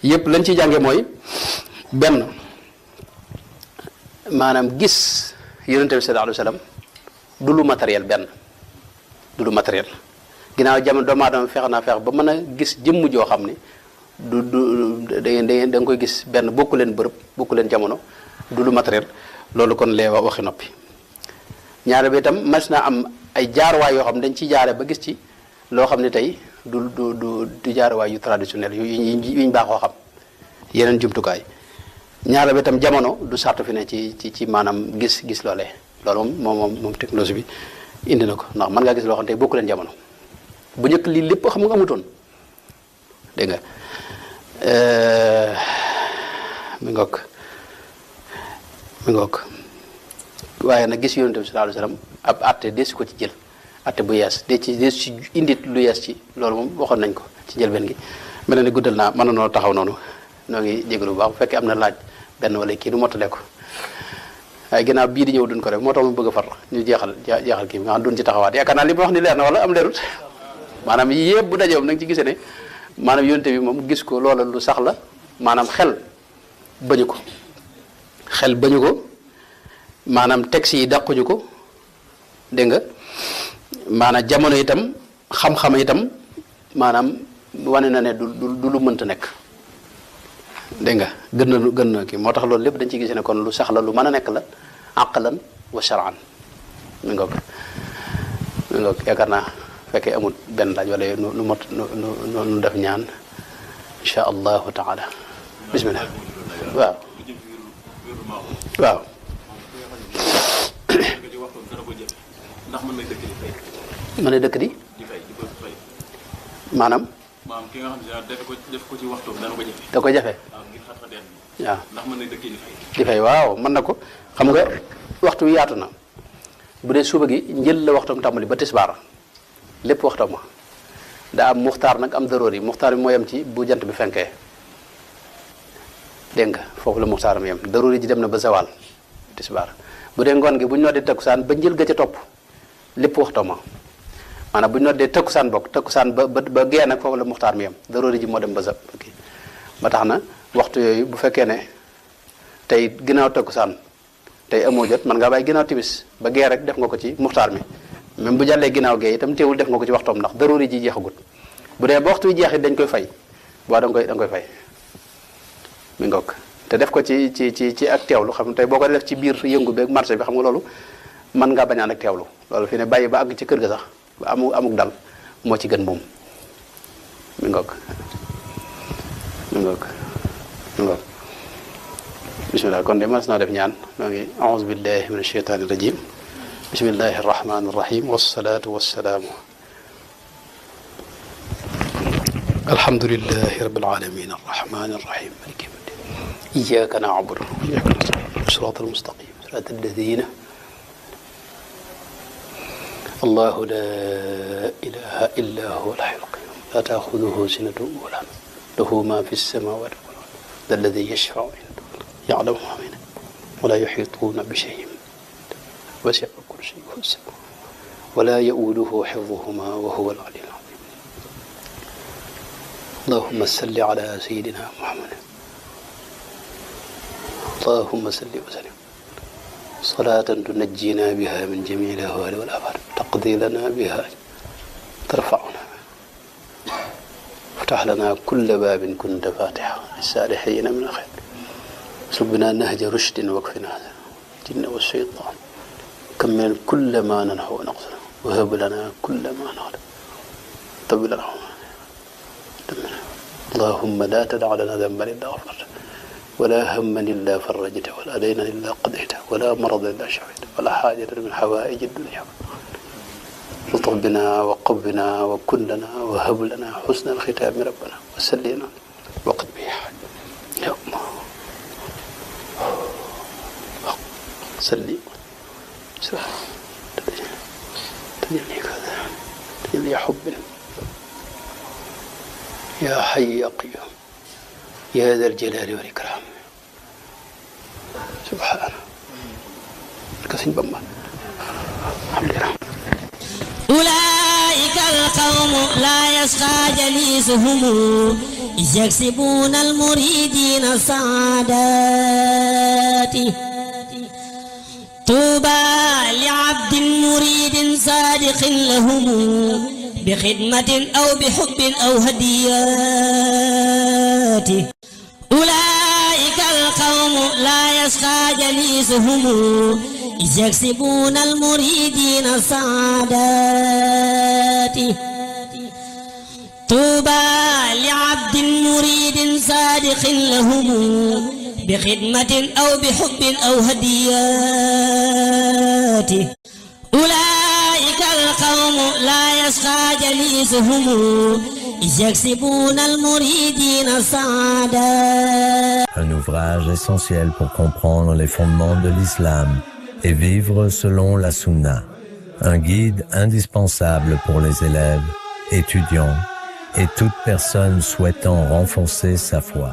yëpp lañ ciy jànge mooy benn maanaam gis yonente bi sallallahu alayhi wa sallam du lu matériel benn du lu matériel ginnaaw jamono doomu aadama fex naa fex ba mën a gis jëmm joo xam ne da nga koy gis benn bokku leen bërëb bokku leen jamono du lu matériel loolu kon lee waxi noppi ñaare bi itam mas naa am ay jaarwaay yoo xam ne dañ ciy jaare ba gis ci loo xam ne tey du jaarwaay yu traditionnel yuñ baaxoo xam yeneen jumtukaay ñaare bi itam jamono du sartu fi ne ci maanaam gis loolee loolu moom technologie bi indi na ko ndax mën ngaa gis loo xam tey bokku leen jamono bu njëkk lii lépp xam nga amutoon dégg nga mi ngoog waaye nag gis yonent bi sallallahu alayhi wasallam ab atte deesu ko ci jël atte bu yees deesu ci indit lu yees ci loolu moom waxoon nañ ko ci njëlbeen gi mel na ni guddal naa mën na noo taxaw noonu noo ngi jégalu bu baax bu fekkee am na laaj benn wala kii du mottale ko waaye ginnaaw bii di ñëw duñ ko rek moo tax mu bëgg a far ñu jeexal kii bi nga xam duñ ci taxawaat yaakaar naa li ma wax ni leer na wala am leerut maanaam yëpp bu dajeewam nag ci gisee ne maanaam yonent bi moom gis ko loola lu sax la maanaam xel bañu ko maanaam texte yi dàquñu ko dégg nga maanaam jamono itam xam-xam itam maanaam wane na ne du lu mënta nekk dégg nga gën na kii moo tax loolu lépp dañ ci gis ne kon lu sax la lu mën a nekk la aqlan wa shar'an mi ngoog yaakaar naa fekkee amul benn laaj wala nu def ñaan insha allahu taala bismillah waaw mën na dëkk di maanaam ki nga xam ne def ko ci waxtoom dana ko jafe. da ko jafe waaw ngir xat-xat waaw ndax mën na dëkk di fay waaw mën na ko xam nga waxtu wi yaatu na bu dee suba gi njël la waxtoom tàmbali ba tisbaar lépp waxtoom ma daa am muxtaar nag am daroor yi muxtaar bi moo yem ci bu jant bi fenkee dégg nga foofu la muxtaar mi yem daroor yi ji dem na ba zawal tisbaar bu dee ngoon gi bu ñu noddee takkusaan ba njël ga ca topp lépp waxtoom ma maanaam bu ñu noddee takkusaan bokk takkusaan ba gee nag foofu la muxtaar mi yem daroor ji moo dem ba ba tax na waxtu yooyu bu fekkee ne tey ginnaaw takkusaan tey amoo jot man ngaa bàyyi ginnaaw timis ba gee rek def nga ko ci muxtaar mi même bu jàllee ginnaaw gee itam teewul def nga ko ci waxtoom ndax daroori ji jeexagut bu dee ba waxtu wi jeexit dañ koy fay boo da nga koy fay mi ngoog te def ko ci ak teewlu xam tey boo ko def ci biir yëngu beeg marché bi xam nga loolu mën ngaa bañaan ak teewlu loolu fi ne bàyyi ba àgg ci kër ga sax ba amuk dal moo ci gën moom mi ngoog bismillah kon de mas naa def ñaan noo ngi a'udhu billahi min ashaytani rajim bismillahi arrahmani irrahim wassalatu wassalaamu alhamdulillahi rabbil alamin arrahmani irrahim maliki yawmiddin iyyaka na'budu wa iyyaka nasta'in siratal mustaqim siratal ladhina الله لا إله إلا هو الحي القيوم لا تأخذه سنة ولا نوم له ما في السماوات والأرض ذا الذي يشفع عنده يعلم ما بينه ولا يحيطون بشيء وسع كرسيه السماوات ولا يؤوده حفظهما وهو العلي العظيم اللهم صل على سيدنا محمد اللهم صل وسلم صلاة تنجينا بها من جميع الأهوال والآفات تقضي لنا بها ترفعنا افتح لنا كل باب كنت فاتحا للصالحين من الخير اسلك بنا نهج رشد واكفنا الجن والشيطان كمل كل ما ننحو ونقصر وهب لنا كل ما نعلم طب لنا اللهم لا تدع لنا ذنبا إلا غفرته ولا هما إلا فرجته ولا دينا إلا قضيته ولا مرضا إلا شفيته ولا حاجة من حوائج الدنيا لطف بنا وقبنا وكن لنا وهب لنا حسن الختام ربنا وسلينا وقد به يا الله سلي تجلي كذا تجلي حب يا حي يا قيوم يا ذا الجلال والإكرام سبحانه كسين بما الحمد لله أولئك القوم لا يسقى جليسهم إذ يكسبون المريدين السعادات طوبى لعبد مريد صادق لهم بخدمة أو بحب أو هديات أولئك القوم لا يسقى جليسهم إذ يكسبون المريدين السعادات طوبى لعبد مريد صادق لهم بخدمة أو بحب أو هديات السادات أولئك القوم لا يشقى جليسهم إذ يكسبون المريدين السعادة. Un ouvrage essentiel pour comprendre les fondements de l'islam et vivre selon la sunna. Un guide indispensable pour les élèves, étudiants et toute personne souhaitant renforcer sa foi.